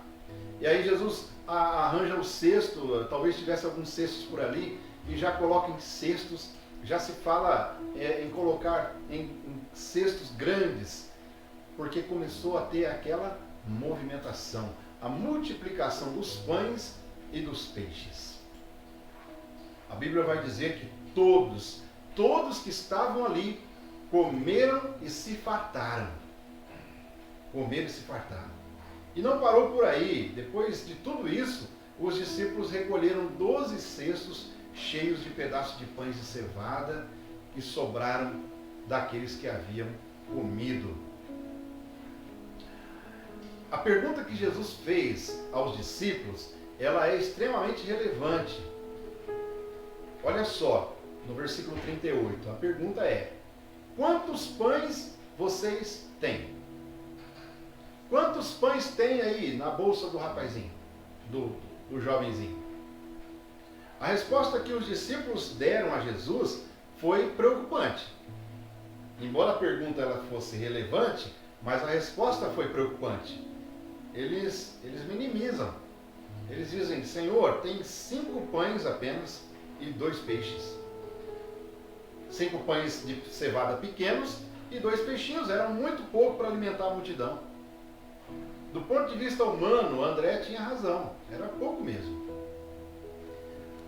E aí Jesus arranja o cesto, talvez tivesse alguns cestos por ali, e já coloca em cestos, já se fala em colocar em cestos grandes, porque começou a ter aquela movimentação, a multiplicação dos pães e dos peixes. A Bíblia vai dizer que todos que estavam ali comeram e se fartaram. Comeram e se fartaram. E não parou por aí. Depois de tudo isso, os discípulos recolheram 12 cestos cheios de pedaços de pães de cevada que sobraram daqueles que haviam comido. A pergunta que Jesus fez aos discípulos, ela é extremamente relevante. Olha só, no versículo 38, a pergunta é: quantos pães vocês têm? Quantos pães tem aí na bolsa do rapazinho, do jovenzinho? A resposta que os discípulos deram a Jesus foi preocupante. Embora a pergunta ela fosse relevante, mas a resposta foi preocupante. Eles minimizam. Eles dizem: Senhor, tem 5 pães apenas e 2 peixes. 5 pães de cevada pequenos e 2 peixinhos. Era muito pouco para alimentar a multidão. Do ponto de vista humano, André tinha razão. Era pouco mesmo.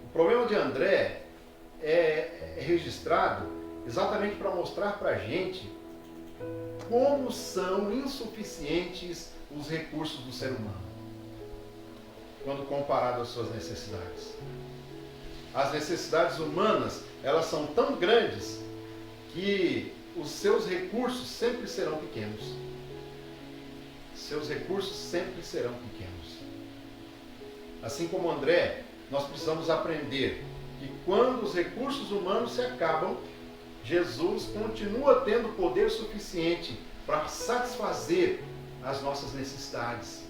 O problema de André é registrado exatamente para mostrar para a gente como são insuficientes os recursos do ser humano quando comparado às suas necessidades. As necessidades humanas, elas são tão grandes que os seus recursos sempre serão pequenos. Seus recursos sempre serão pequenos. Assim como André, nós precisamos aprender que quando os recursos humanos se acabam, Jesus continua tendo poder suficiente para satisfazer as nossas necessidades.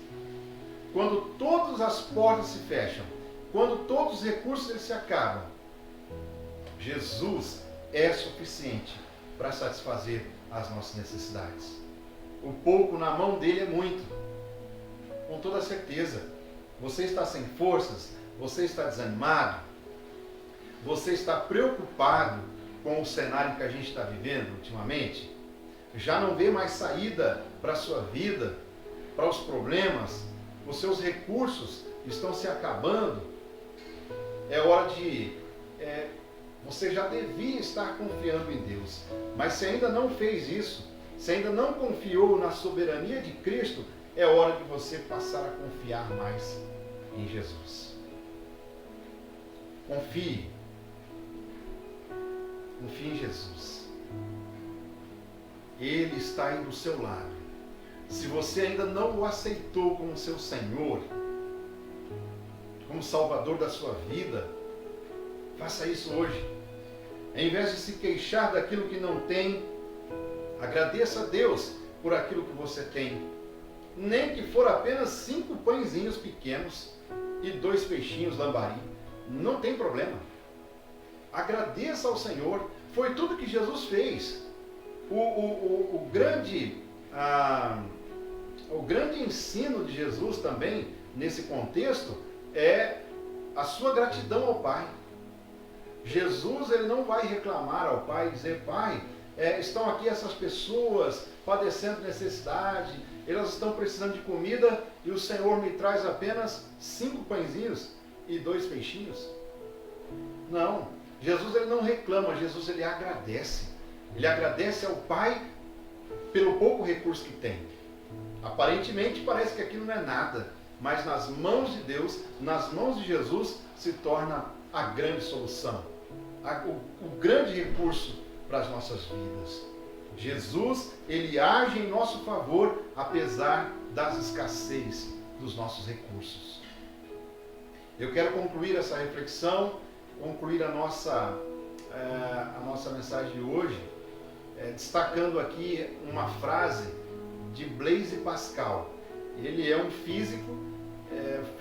Quando todas as portas se fecham, quando todos os recursos eles se acabam, Jesus é suficiente para satisfazer as nossas necessidades. O pouco na mão dele é muito. Com toda certeza. Você está sem forças, você está desanimado, você está preocupado com o cenário que a gente está vivendo ultimamente, já não vê mais saída para a sua vida, para os problemas, os seus recursos estão se acabando. É hora de... você já devia estar confiando em Deus, mas se ainda não fez isso, se ainda não confiou na soberania de Cristo, é hora de você passar a confiar mais em Jesus. Confie. Confie em Jesus. Ele está aí do seu lado. Se você ainda não o aceitou como seu Senhor, como Salvador da sua vida, faça isso hoje. Em vez de se queixar daquilo que não tem, agradeça a Deus por aquilo que você tem. Nem que for apenas 5 pãezinhos pequenos e 2 peixinhos lambari. Não tem problema. Agradeça ao Senhor. Foi tudo que Jesus fez. O grande ensino de Jesus também, nesse contexto, é a sua gratidão ao Pai. Jesus ele não vai reclamar ao Pai e dizer: Pai, estão aqui essas pessoas padecendo necessidade, elas estão precisando de comida e o Senhor me traz apenas 5 pãezinhos e 2 peixinhos? Não, Jesus ele não reclama, Jesus ele agradece. Ele agradece ao Pai pelo pouco recurso que tem. Aparentemente parece que aquilo não é nada, mas nas mãos de Deus, nas mãos de Jesus, se torna a grande solução, o grande recurso para as nossas vidas. Jesus, ele age em nosso favor, apesar das escassez dos nossos recursos. Eu quero concluir essa reflexão, concluir a nossa mensagem de hoje, destacando aqui uma frase de Blaise Pascal. Ele é um físico,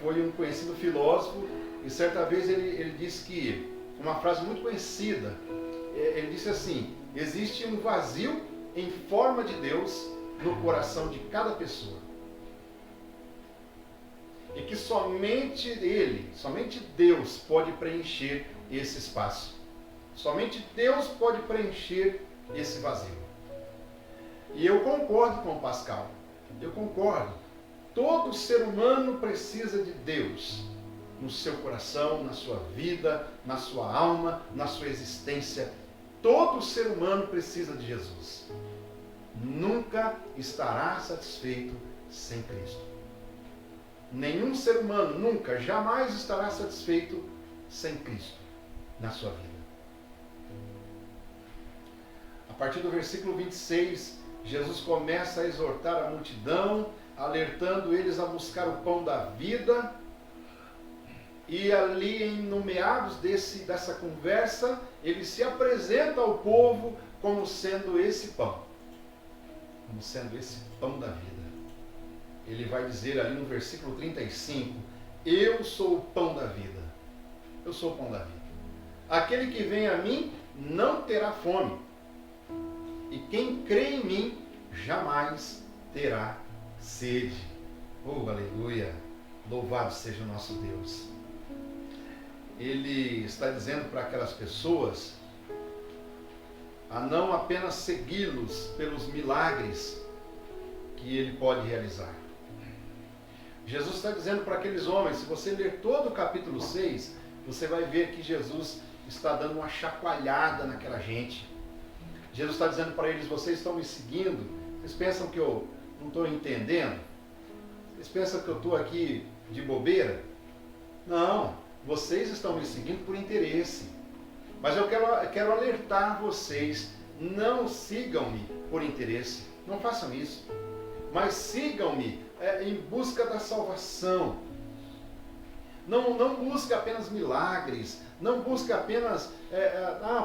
foi um conhecido filósofo, e certa vez ele disse que, uma frase muito conhecida, ele disse assim: existe um vazio em forma de Deus no coração de cada pessoa. E que somente Ele, somente Deus pode preencher esse espaço. Somente Deus pode preencher esse vazio. E eu concordo com o Pascal. Eu concordo. Todo ser humano precisa de Deus no seu coração, na sua vida, na sua alma, na sua existência. Todo ser humano precisa de Jesus. Nunca estará satisfeito sem Cristo. Nenhum ser humano nunca, jamais estará satisfeito sem Cristo na sua vida. A partir do versículo 26, Jesus começa a exortar a multidão, alertando eles a buscar o pão da vida. E ali, no meados dessa conversa, ele se apresenta ao povo como sendo esse pão. Como sendo esse pão da vida. Ele vai dizer ali no versículo 35, eu sou o pão da vida. Eu sou o pão da vida. Aquele que vem a mim não terá fome. E quem crê em mim jamais terá sede. Oh, aleluia! Louvado seja o nosso Deus. Ele está dizendo para aquelas pessoas a não apenas segui-los pelos milagres que ele pode realizar. Jesus está dizendo para aqueles homens, se você ler todo o capítulo 6, você vai ver que Jesus está dando uma chacoalhada naquela gente. Jesus está dizendo para eles, vocês estão me seguindo, vocês pensam que eu não estou entendendo? Vocês pensam que eu estou aqui de bobeira? Não, vocês estão me seguindo por interesse. Mas eu quero alertar vocês, não sigam-me por interesse, não façam isso. Mas sigam-me em busca da salvação. Não busque apenas milagres, não busque apenas,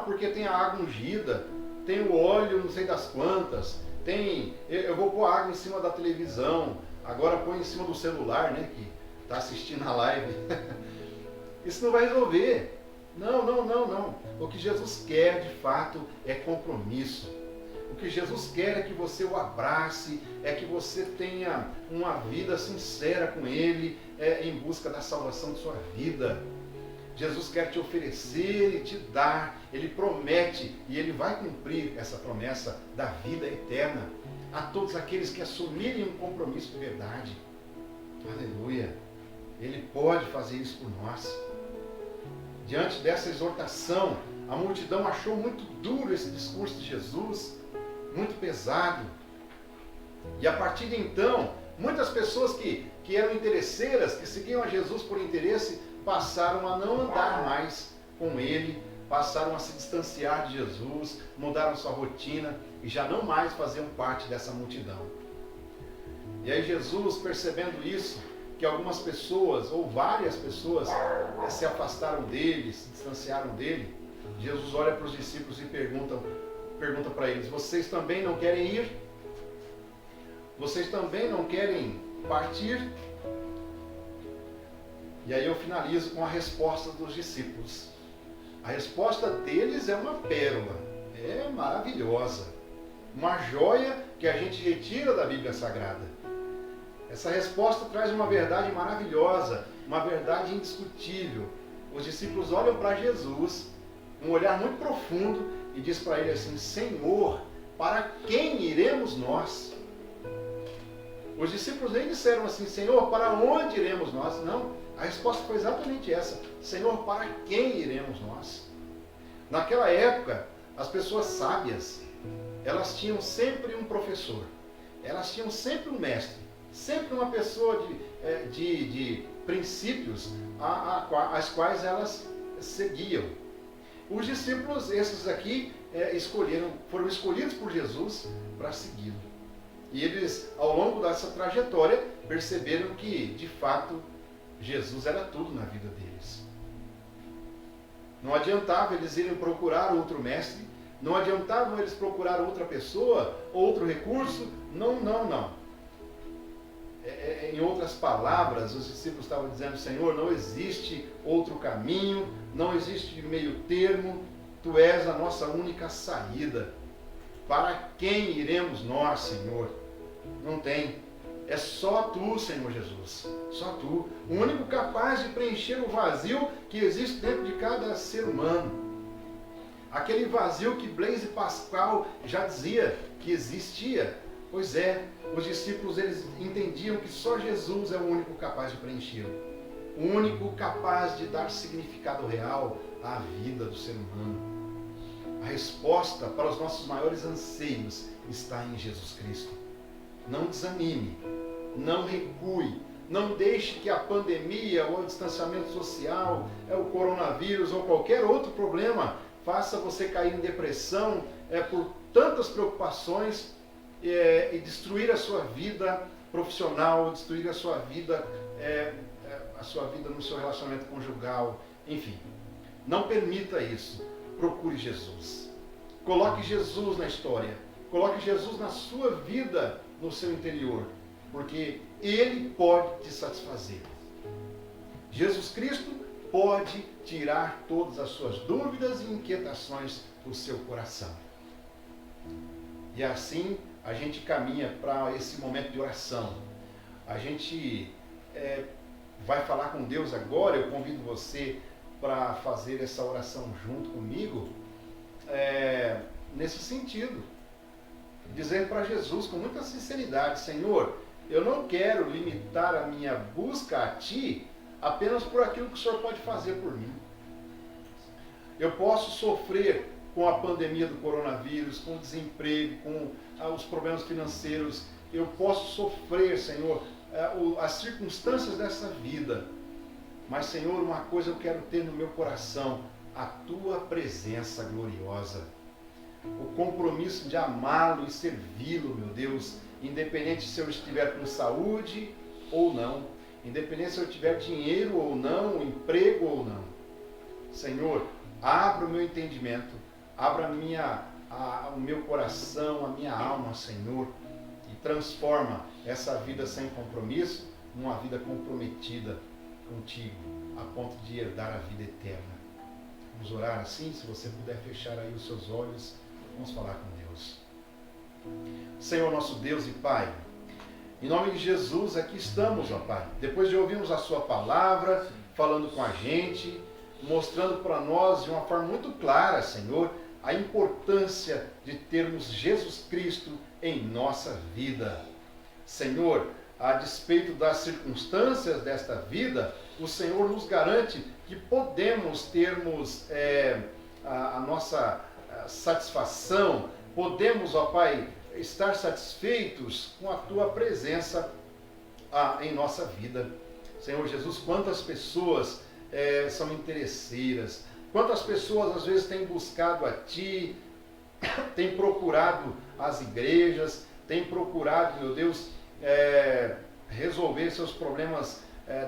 porque tem a água ungida, tem o óleo não sei das quantas, eu vou pôr água em cima da televisão, agora põe em cima do celular, né, que está assistindo a live. Isso não vai resolver. Não. O que Jesus quer de fato é compromisso. O que Jesus quer é que você o abrace, é que você tenha uma vida sincera com Ele, em busca da salvação de sua vida. Jesus quer te oferecer e te dar, Ele promete e Ele vai cumprir essa promessa da vida eterna a todos aqueles que assumirem um compromisso de verdade. Aleluia! Ele pode fazer isso por nós. Diante dessa exortação, a multidão achou muito duro esse discurso de Jesus, muito pesado. E a partir de então, muitas pessoas que eram interesseiras, que seguiam a Jesus por interesse, passaram a não andar mais com Ele, passaram a se distanciar de Jesus, mudaram sua rotina e já não mais faziam parte dessa multidão. E aí Jesus, percebendo isso, que algumas pessoas, ou várias pessoas, se afastaram dele, se distanciaram dele, Jesus olha para os discípulos e pergunta para eles, vocês também não querem ir? Vocês também não querem partir? E aí eu finalizo com a resposta dos discípulos. A resposta deles é uma pérola, é maravilhosa, uma joia que a gente retira da Bíblia Sagrada. Essa resposta traz uma verdade maravilhosa, uma verdade indiscutível. Os discípulos olham para Jesus, um olhar muito profundo, e diz para ele assim: Senhor, para quem iremos nós? Os discípulos nem disseram assim: Senhor, para onde iremos nós? Não, a resposta foi exatamente essa: Senhor, para quem iremos nós? Naquela época, as pessoas sábias, elas tinham sempre um professor, elas tinham sempre um mestre, sempre uma pessoa de princípios as quais elas seguiam. Os discípulos, esses aqui, foram escolhidos por Jesus para segui-lo. E eles, ao longo dessa trajetória, perceberam que, de fato, Jesus era tudo na vida deles. Não adiantava eles irem procurar outro mestre, não adiantava eles procurar outra pessoa, outro recurso. Não. Em outras palavras, os discípulos estavam dizendo: Senhor, não existe outro caminho, não existe meio termo, Tu és a nossa única saída. Para quem iremos nós, Senhor? Não tem. É só Tu, Senhor Jesus. Só Tu. O único capaz de preencher o vazio que existe dentro de cada ser humano. Aquele vazio que Blaise Pascal já dizia que existia. Pois é, os discípulos, eles entendiam que só Jesus é o único capaz de preenchê-lo. O único capaz de dar significado real à vida do ser humano. A resposta para os nossos maiores anseios está em Jesus Cristo. Não desanime, não recue, não deixe que a pandemia ou o distanciamento social, o coronavírus ou qualquer outro problema faça você cair em depressão por tantas preocupações e destruir a sua vida profissional, destruir a sua vida no seu relacionamento conjugal, enfim. Não permita isso. Procure Jesus. Coloque Jesus na história. Coloque Jesus na sua vida, no seu interior, porque Ele pode te satisfazer. Jesus Cristo pode tirar todas as suas dúvidas e inquietações do seu coração. E assim a gente caminha para esse momento de oração. A gente vai falar com Deus agora. Eu convido você para fazer essa oração junto comigo, nesse sentido. Dizer para Jesus com muita sinceridade: Senhor, eu não quero limitar a minha busca a Ti apenas por aquilo que o Senhor pode fazer por mim. Eu posso sofrer com a pandemia do coronavírus, com o desemprego, com os problemas financeiros. Eu posso sofrer, Senhor, as circunstâncias dessa vida. Mas, Senhor, uma coisa eu quero ter no meu coração: a Tua presença gloriosa. O compromisso de amá-lo e servi-lo, meu Deus, independente se eu estiver com saúde ou não, independente se eu tiver dinheiro ou não, emprego ou não. Senhor, abra o meu entendimento, abra o meu coração, a minha alma, Senhor, e transforma essa vida sem compromisso numa vida comprometida contigo, a ponto de herdar a vida eterna. Vamos orar assim? Se você puder fechar aí os seus olhos, vamos falar com Deus. Senhor, nosso Deus e Pai, em nome de Jesus, aqui estamos, ó Pai, depois de ouvirmos a Sua palavra, falando com a gente, mostrando para nós de uma forma muito clara, Senhor, a importância de termos Jesus Cristo em nossa vida. Senhor, a despeito das circunstâncias desta vida, o Senhor nos garante que podemos termos a nossa satisfação, podemos, ó Pai, estar satisfeitos com a Tua presença em nossa vida. Senhor Jesus, quantas pessoas são interesseiras, quantas pessoas às vezes têm buscado a Ti, têm procurado as igrejas, têm procurado, meu Deus, resolver seus problemas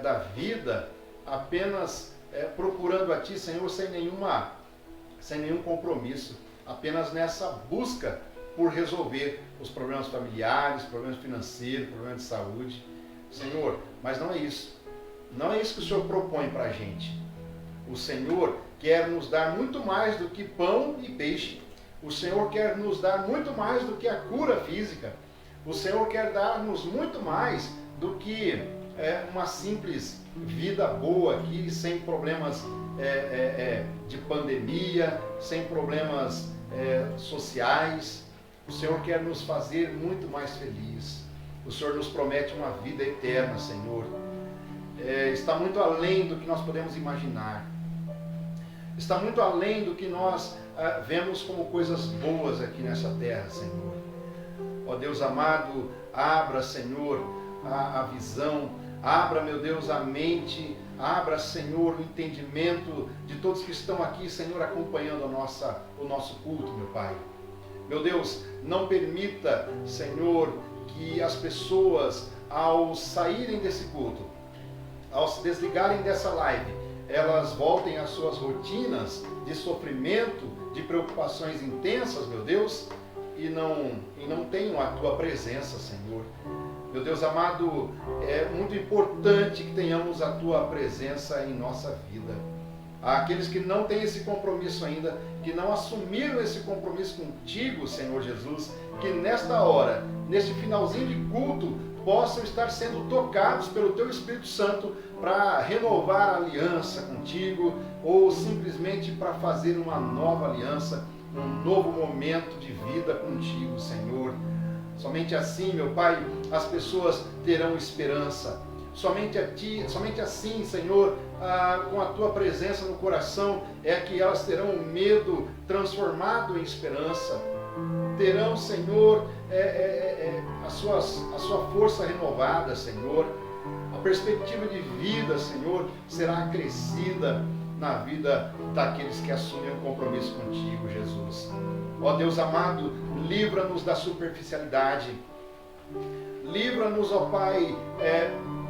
da vida, apenas procurando a Ti, Senhor, sem nenhum compromisso, apenas nessa busca por resolver os problemas familiares, problemas financeiros, problemas de saúde. Senhor, mas não é isso. Não é isso que o Senhor propõe para a gente. O Senhor quer nos dar muito mais do que pão e peixe. O Senhor quer nos dar muito mais do que a cura física. O Senhor quer dar-nos muito mais do que uma simples vida boa aqui, sem problemas de pandemia, sem problemas sociais. O Senhor quer nos fazer muito mais felizes. O Senhor nos promete uma vida eterna, Senhor. Está muito além do que nós podemos imaginar. Está muito além do que nós vemos como coisas boas aqui nessa terra, Senhor. Ó Deus amado, abra, Senhor, a visão, abra, meu Deus, a mente, abra, Senhor, o entendimento de todos que estão aqui, Senhor, acompanhando o nosso culto, meu Pai. Meu Deus, não permita, Senhor, que as pessoas, ao saírem desse culto, ao se desligarem dessa live, elas voltem às suas rotinas de sofrimento, de preocupações intensas, meu Deus, e não tenham a Tua presença, Senhor. Meu Deus amado, é muito importante que tenhamos a Tua presença em nossa vida. Aqueles que não têm esse compromisso ainda, que não assumiram esse compromisso contigo, Senhor Jesus, que nesta hora, neste finalzinho de culto, possam estar sendo tocados pelo Teu Espírito Santo para renovar a aliança contigo, ou simplesmente para fazer uma nova aliança, um novo momento de vida contigo, Senhor. Somente assim, meu Pai, as pessoas terão esperança. Somente assim, Senhor, com a Tua presença no coração, é que elas terão o medo transformado em esperança. Terão, Senhor, a sua força renovada, Senhor. A perspectiva de vida, Senhor, será acrescida na vida daqueles que assumem um compromisso contigo, Jesus. Ó Deus amado, livra-nos da superficialidade. Livra-nos, ó Pai,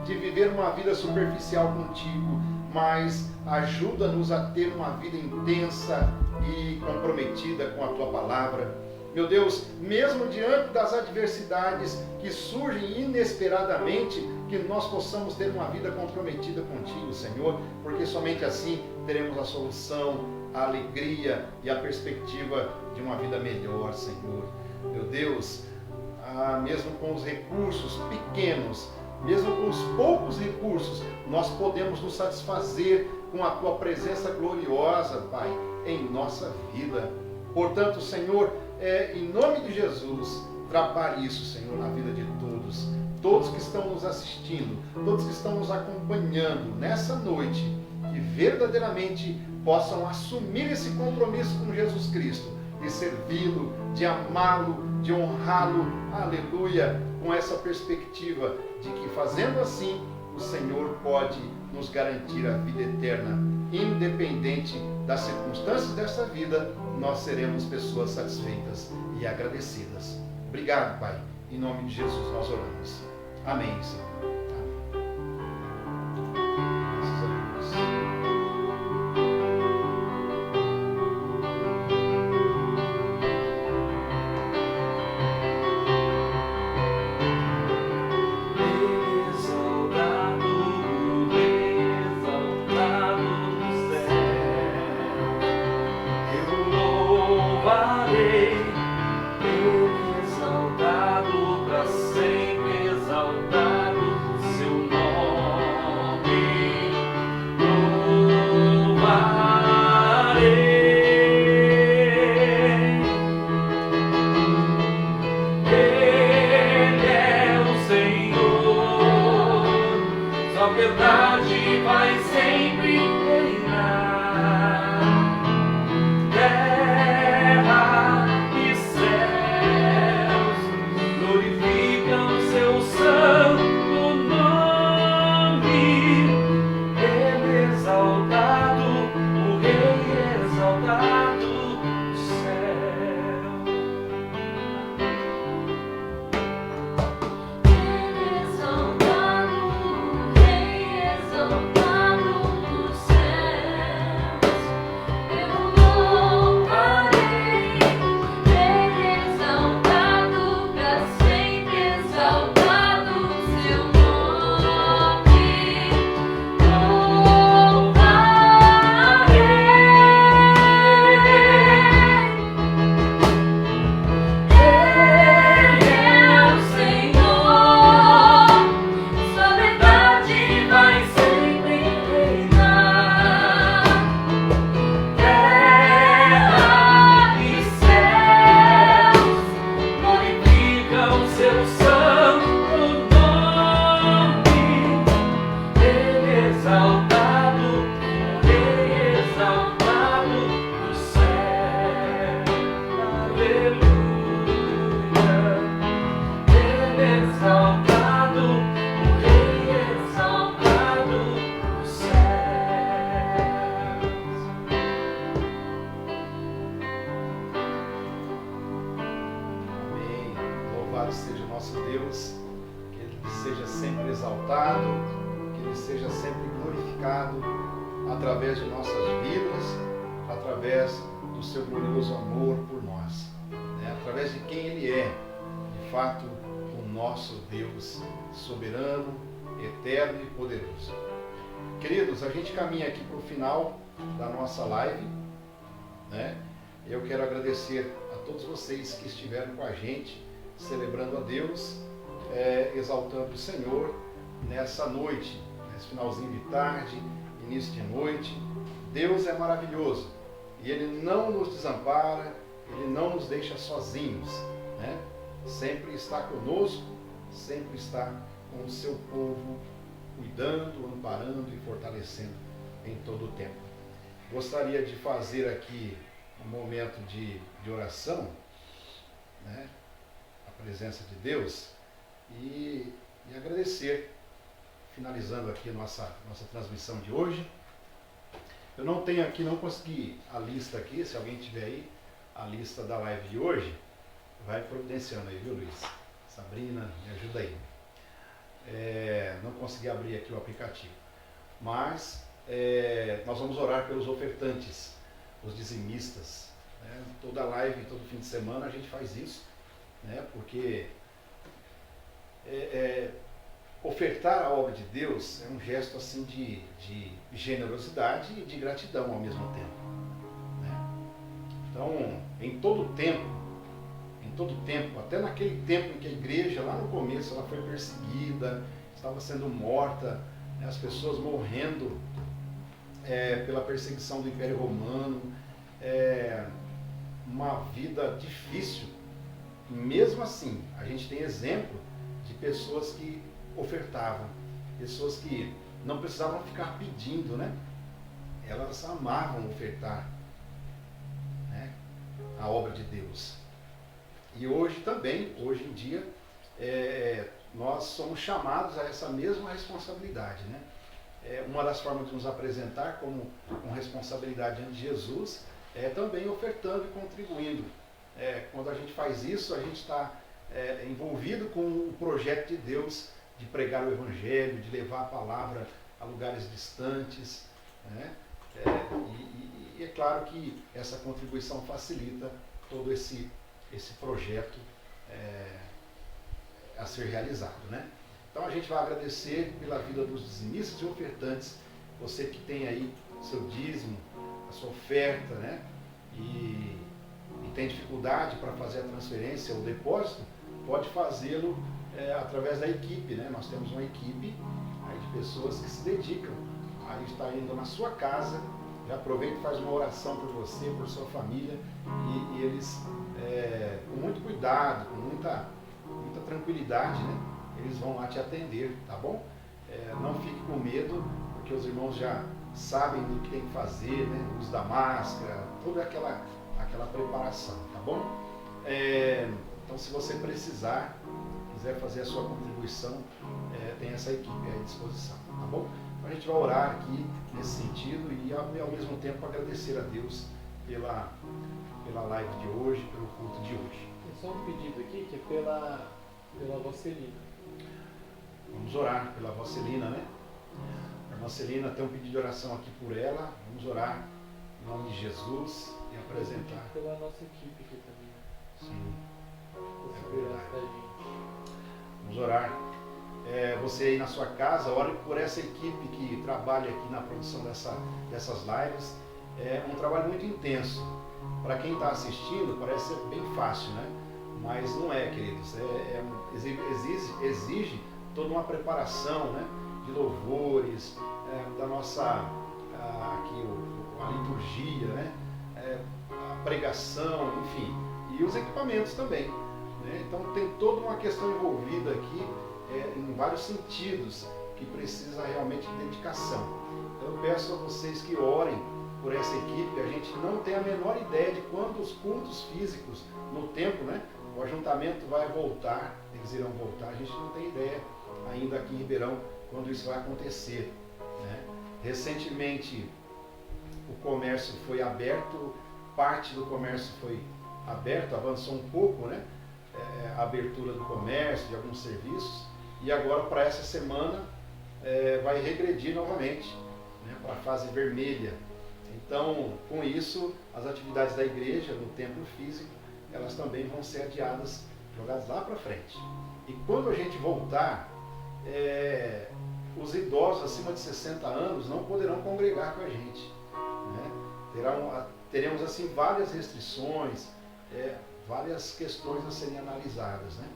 de viver uma vida superficial contigo, mas ajuda-nos a ter uma vida intensa e comprometida com a Tua palavra. Meu Deus, mesmo diante das adversidades que surgem inesperadamente, que nós possamos ter uma vida comprometida contigo, Senhor, porque somente assim teremos a solução, a alegria e a perspectiva de uma vida melhor, Senhor. Meu Deus, mesmo com os recursos pequenos, mesmo com os poucos recursos, nós podemos nos satisfazer com a Tua presença gloriosa, Pai, em nossa vida. Portanto, Senhor, em nome de Jesus, trabalhe isso, Senhor, na vida de todos. Todos que estão nos assistindo, todos que estão nos acompanhando nessa noite, que verdadeiramente possam assumir esse compromisso com Jesus Cristo, de servi-lo, de amá-lo, de honrá-lo, aleluia, com essa perspectiva de que fazendo assim, o Senhor pode nos garantir a vida eterna. Independente das circunstâncias dessa vida, nós seremos pessoas satisfeitas e agradecidas. Obrigado, Pai. Em nome de Jesus nós oramos. Amém, Senhor. Exaltado para sempre, exaltado Louvado seja o nosso Deus, que Ele seja sempre exaltado, que Ele seja sempre glorificado através de nossas vidas, através do seu glorioso amor por nós, né? Através de quem Ele é, de fato, o nosso Deus soberano, eterno e poderoso. Queridos, a gente caminha aqui para o final da nossa live, né? Eu quero agradecer a todos vocês que estiveram com a gente, celebrando a Deus, exaltando o Senhor nessa noite, nesse finalzinho de tarde, início de noite. Deus é maravilhoso e Ele não nos desampara, Ele não nos deixa sozinhos, né? Sempre está conosco, sempre está com o seu povo, cuidando, amparando e fortalecendo em todo o tempo. Gostaria de fazer aqui um momento de oração, né? A presença de Deus e agradecer, finalizando aqui a nossa transmissão de hoje. Eu não tenho aqui, não consegui a lista aqui, se alguém tiver aí, a lista da live de hoje, vai providenciando aí, viu, Luiz? Sabrina, me ajuda aí. Não consegui abrir aqui o aplicativo, mas nós vamos orar pelos ofertantes, os dizimistas, né? Toda live, todo fim de semana a gente faz isso, né? Porque ofertar a obra de Deus é um gesto assim de generosidade e de gratidão ao mesmo tempo, né? Então, em todo tempo, até naquele tempo em que a igreja, lá no começo, ela foi perseguida, estava sendo morta, né? As pessoas morrendo pela perseguição do Império Romano, uma vida difícil. E mesmo assim, a gente tem exemplo de pessoas que ofertavam, pessoas que não precisavam ficar pedindo, né? Elas amavam ofertar, né, a obra de Deus. E hoje também, hoje em dia, nós somos chamados a essa mesma responsabilidade, né? Uma das formas de nos apresentar com responsabilidade diante de Jesus é também ofertando e contribuindo. Quando a gente faz isso, a gente está envolvido com o projeto de Deus de pregar o Evangelho, de levar a palavra a lugares distantes, né? E é claro que essa contribuição facilita todo esse projeto a ser realizado, né? Então a gente vai agradecer pela vida dos dizimistas e ofertantes, você que tem aí seu dízimo, a sua oferta, né? E tem dificuldade para fazer a transferência ou depósito, pode fazê-lo através da equipe, né? Nós temos uma equipe aí de pessoas que se dedicam a estar indo na sua casa. Já aproveita e faz uma oração por você, por sua família, e eles, com muito cuidado, com muita tranquilidade, né? Eles vão lá te atender, tá bom? Não fique com medo, porque os irmãos já sabem do que tem que fazer, né? O uso da máscara, toda aquela preparação, tá bom? Então, se você precisar, quiser fazer a sua contribuição, tem essa equipe à disposição, tá bom? Então, a gente vai orar aqui nesse sentido e ao mesmo tempo agradecer a Deus pela live de hoje, pelo culto de hoje. Tem só um pedido aqui que é pela Vocelina. Vamos orar pela Vocelina, né? A Vocelina tem um pedido de oração aqui por ela. Vamos orar em nome de Jesus e apresentar. Pela nossa equipe aqui também. Sim, É verdade. Da gente. vamos orar. Você aí na sua casa, ore por essa equipe que trabalha aqui na produção dessas lives. É um trabalho muito intenso. Para quem está assistindo, parece ser bem fácil, né? Mas não é, queridos. Exige toda uma preparação, né? De louvores, da nossa a liturgia, né? A pregação, enfim, e os equipamentos também, né? Então tem toda uma questão envolvida aqui, em vários sentidos, que precisa realmente de dedicação. Então eu peço a vocês que orem por essa equipe. A gente não tem a menor ideia de quando os cultos físicos no templo, né? O ajuntamento vai voltar, eles irão voltar, a gente não tem ideia ainda aqui em Ribeirão quando isso vai acontecer, né? Recentemente o comércio foi aberto, parte do comércio foi aberto, avançou um pouco, né? a abertura do comércio, de alguns serviços, e agora para essa semana vai regredir novamente, né, para a fase vermelha. Então, com isso, as atividades da igreja no templo físico, elas também vão ser adiadas, jogadas lá para frente. E quando a gente voltar, os idosos acima de 60 anos não poderão congregar com a gente, né? Teremos assim várias restrições, várias questões a serem analisadas, né?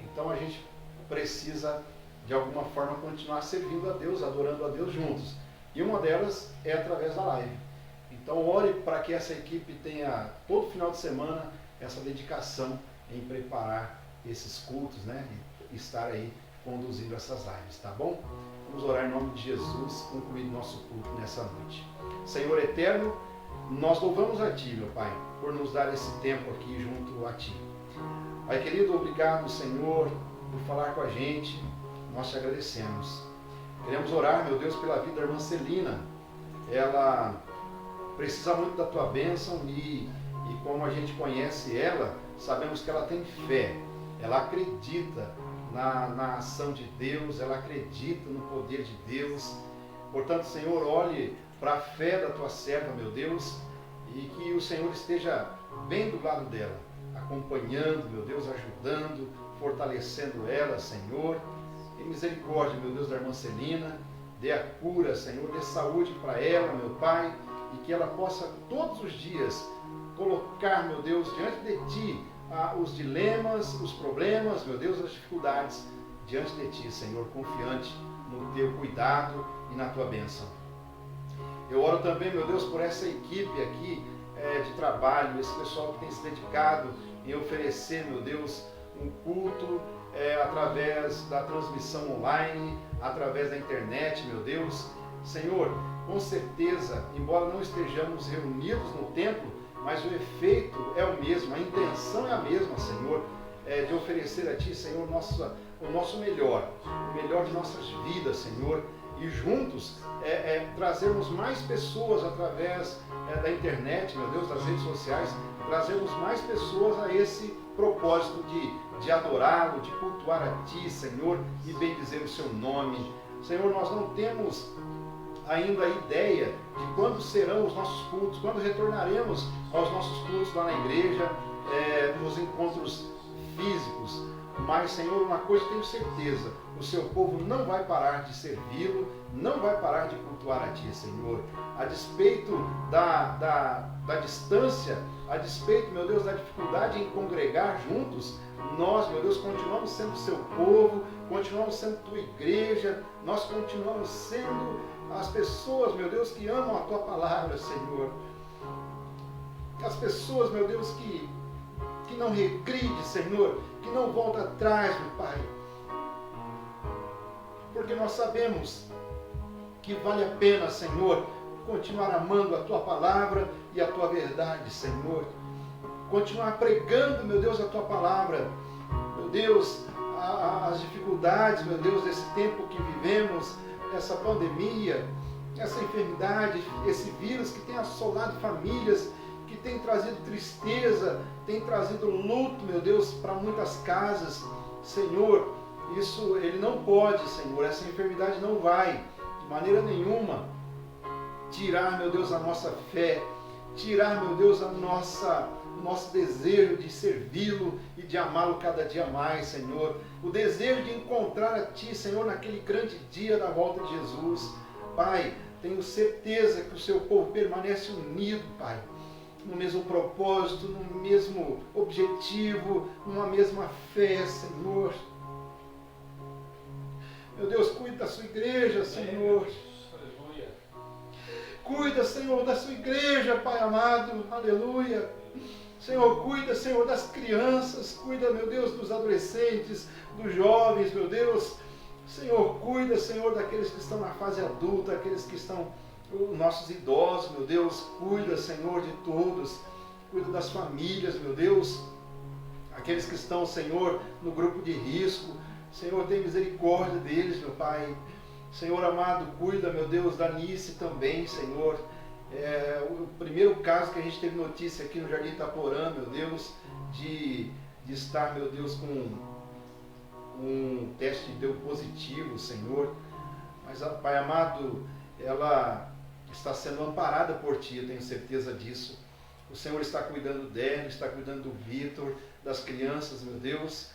Então a gente precisa de alguma forma continuar servindo a Deus, adorando a Deus juntos. E uma delas é através da live. Então ore para que essa equipe tenha todo final de semana essa dedicação em preparar esses cultos, né? E estar aí conduzindo essas lives, tá bom? Vamos orar em nome de Jesus, concluindo nosso culto nessa noite. Senhor eterno, nós louvamos a Ti, meu Pai, por nos dar esse tempo aqui junto a Ti. Pai querido, obrigado, Senhor, por falar com a gente. Nós te agradecemos. Queremos orar, meu Deus, pela vida da irmã Celina. Ela precisa muito da Tua bênção e como a gente conhece ela, sabemos que ela tem fé. Ela acredita na ação de Deus, ela acredita no poder de Deus. Portanto, Senhor, olhe para a fé da Tua serva, meu Deus, e que o Senhor esteja bem do lado dela, acompanhando, meu Deus, ajudando, fortalecendo ela, Senhor. Tem misericórdia, meu Deus, da irmã Celina, dê a cura, Senhor, dê saúde para ela, meu Pai, e que ela possa todos os dias colocar, meu Deus, diante de Ti, os dilemas, os problemas, meu Deus, as dificuldades diante de Ti, Senhor, confiante no Teu cuidado e na Tua bênção. Eu oro também, meu Deus, por essa equipe aqui de trabalho, esse pessoal que tem se dedicado em oferecer, meu Deus, um culto através da transmissão online, através da internet, meu Deus. Senhor, com certeza, embora não estejamos reunidos no templo, mas o efeito é o mesmo, a intenção é a mesma, Senhor, de oferecer a Ti, Senhor, o nosso melhor, o melhor de nossas vidas, Senhor, e juntos trazermos mais pessoas através da internet, meu Deus, das redes sociais, trazermos mais pessoas a esse propósito de adorá-lo, de cultuar a Ti, Senhor, e bendizer o Seu nome. Senhor, nós não temos ainda a ideia de quando serão os nossos cultos, quando retornaremos aos nossos cultos lá na igreja, nos encontros físicos. Mas, Senhor, uma coisa tenho certeza, o Seu povo não vai parar de servi-lo, não vai parar de cultuar a Ti, Senhor. A despeito da distância, a despeito, meu Deus, da dificuldade em congregar juntos, nós, meu Deus, continuamos sendo Seu povo, continuamos sendo Tua igreja, nós continuamos sendo as pessoas, meu Deus, que amam a Tua palavra, Senhor. As pessoas, meu Deus, que não regride, Senhor, que não volta atrás, meu Pai. Porque nós sabemos que vale a pena, Senhor, continuar amando a Tua palavra e a Tua verdade, Senhor. Continuar pregando, meu Deus, a Tua palavra. Meu Deus, as dificuldades, meu Deus, desse tempo que vivemos, essa pandemia, essa enfermidade, esse vírus que tem assolado famílias, que tem trazido tristeza, tem trazido luto, meu Deus, para muitas casas. Senhor, isso ele não pode, Senhor, essa enfermidade não vai, de maneira nenhuma, tirar, meu Deus, a nossa fé, tirar, meu Deus, o nosso desejo de servi-lo e de amá-lo cada dia mais, Senhor. O desejo de encontrar a Ti, Senhor, naquele grande dia da volta de Jesus. Pai, tenho certeza que o Seu povo permanece unido, Pai, no mesmo propósito, no mesmo objetivo, numa mesma fé, Senhor. Meu Deus, cuida da Sua igreja, Senhor. Cuida, Senhor, da Sua igreja, Pai amado. Aleluia. Senhor, cuida, Senhor, das crianças. Cuida, meu Deus, dos adolescentes, dos jovens, meu Deus. Senhor, cuida, Senhor, daqueles que estão na fase adulta, aqueles que estão, nossos idosos, meu Deus. Cuida, Senhor, de todos. Cuida das famílias, meu Deus. Aqueles que estão, Senhor, no grupo de risco. Senhor, tem misericórdia deles, meu Pai. Senhor amado, cuida, meu Deus, da Nice também, Senhor. O primeiro caso que a gente teve notícia aqui no Jardim Itaporã, meu Deus, de de estar, meu Deus, com um teste deu positivo, Senhor. Mas, Pai amado, ela está sendo amparada por Ti, eu tenho certeza disso. O Senhor está cuidando dela, está cuidando do Vitor, das crianças, meu Deus.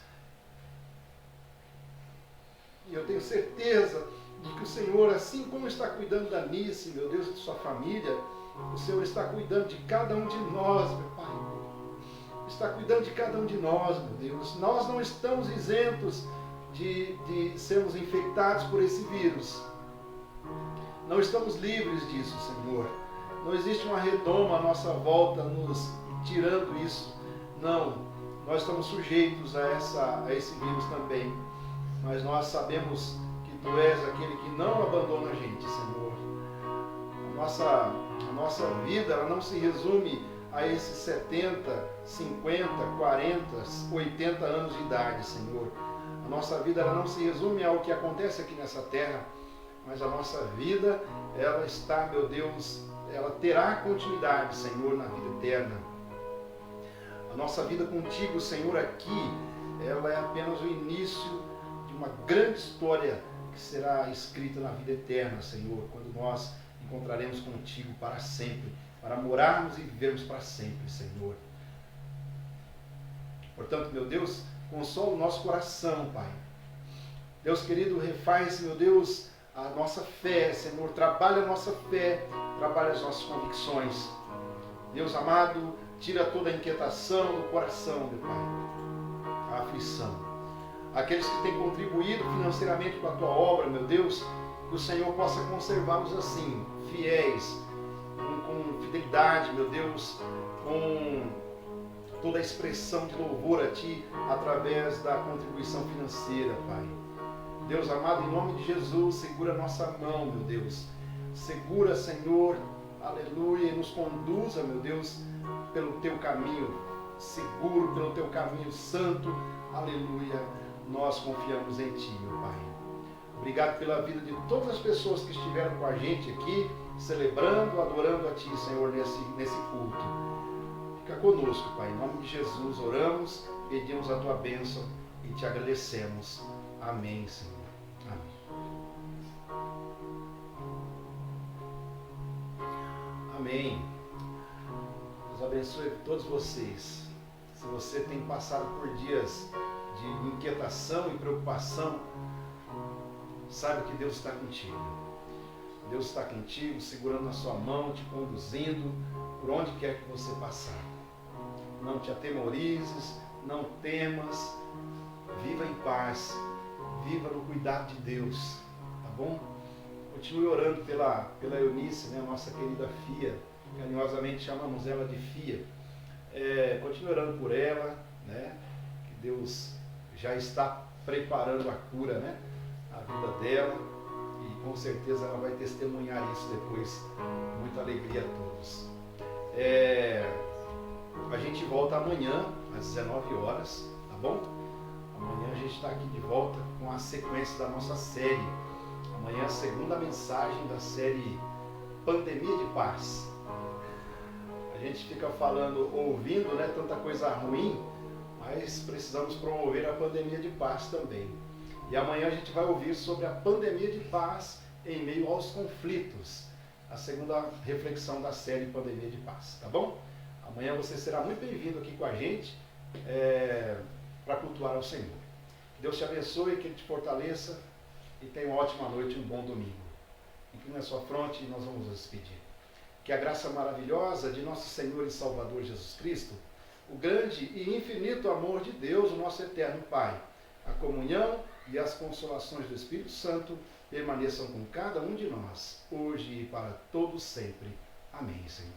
E eu tenho certeza de que o Senhor, assim como está cuidando da Nice, meu Deus, de sua família, o Senhor está cuidando de cada um de nós, meu Pai. Está cuidando de cada um de nós, meu Deus. Nós não estamos isentos de sermos infectados por esse vírus. Não estamos livres disso, Senhor. Não existe uma redoma à nossa volta nos tirando isso. Não. Nós estamos sujeitos a esse vírus também. Mas nós sabemos que Tu és aquele que não abandona a gente, Senhor. A nossa vida, ela não se resume a esses 70, 50, 40, 80 anos de idade, Senhor. A nossa vida, ela não se resume ao que acontece aqui nessa terra, mas a nossa vida, ela está, meu Deus, ela terá continuidade, Senhor, na vida eterna. A nossa vida contigo, Senhor, aqui, ela é apenas o início de uma grande história que será escrita na vida eterna, Senhor, quando nós encontraremos contigo para sempre, para morarmos e vivermos para sempre, Senhor. Portanto, meu Deus, consola o nosso coração, Pai. Deus querido, refaz, meu Deus, a nossa fé, Senhor. Trabalha a nossa fé, trabalha as nossas convicções. Deus amado, tira toda a inquietação do coração, meu Pai. A aflição. Aqueles que têm contribuído financeiramente com a Tua obra, meu Deus, que o Senhor possa conservá-los assim, fiéis, com fidelidade, meu Deus, com toda a expressão de louvor a Ti através da contribuição financeira, Pai. Deus amado, em nome de Jesus, segura a nossa mão, meu Deus. Segura, Senhor, aleluia, e nos conduza, meu Deus, pelo Teu caminho seguro, pelo Teu caminho santo, aleluia. Nós confiamos em Ti, meu Pai. Obrigado pela vida de todas as pessoas que estiveram com a gente aqui, celebrando, adorando a Ti, Senhor, nesse culto. Fica conosco, Pai. Em nome de Jesus, oramos, pedimos a Tua bênção e Te agradecemos. Amém, Senhor. Amém. Amém. Deus abençoe todos vocês. Se você tem passado por dias de inquietação e preocupação, saiba que Deus está contigo. Deus está contigo, segurando a sua mão, te conduzindo por onde quer que você passar. Não te atemorizes, não temas, viva em paz, viva no cuidado de Deus, tá bom? Continue orando pela Eunice, né, nossa querida Fia, carinhosamente chamamos ela de Fia. Continue orando por ela, né, que Deus já está preparando a cura, né, a vida dela, e com certeza ela vai testemunhar isso depois, muita alegria a todos. A gente volta amanhã às 19 horas, tá bom? Amanhã a gente está aqui de volta com a sequência da nossa série. Amanhã a segunda mensagem da série Pandemia de Paz. A gente fica falando, ouvindo, né, tanta coisa ruim, mas precisamos promover a pandemia de paz também. E amanhã a gente vai ouvir sobre a pandemia de paz em meio aos conflitos. A segunda reflexão da série Pandemia de Paz, tá bom? Amanhã você será muito bem-vindo aqui com a gente para cultuar ao Senhor. Que Deus te abençoe, que Ele te fortaleça e tenha uma ótima noite, um bom domingo. Inclina a sua fronte e nós vamos nos despedir. Que a graça maravilhosa de nosso Senhor e Salvador Jesus Cristo, o grande e infinito amor de Deus, o nosso eterno Pai, a comunhão e as consolações do Espírito Santo permaneçam com cada um de nós, hoje e para todos sempre. Amém, Senhor.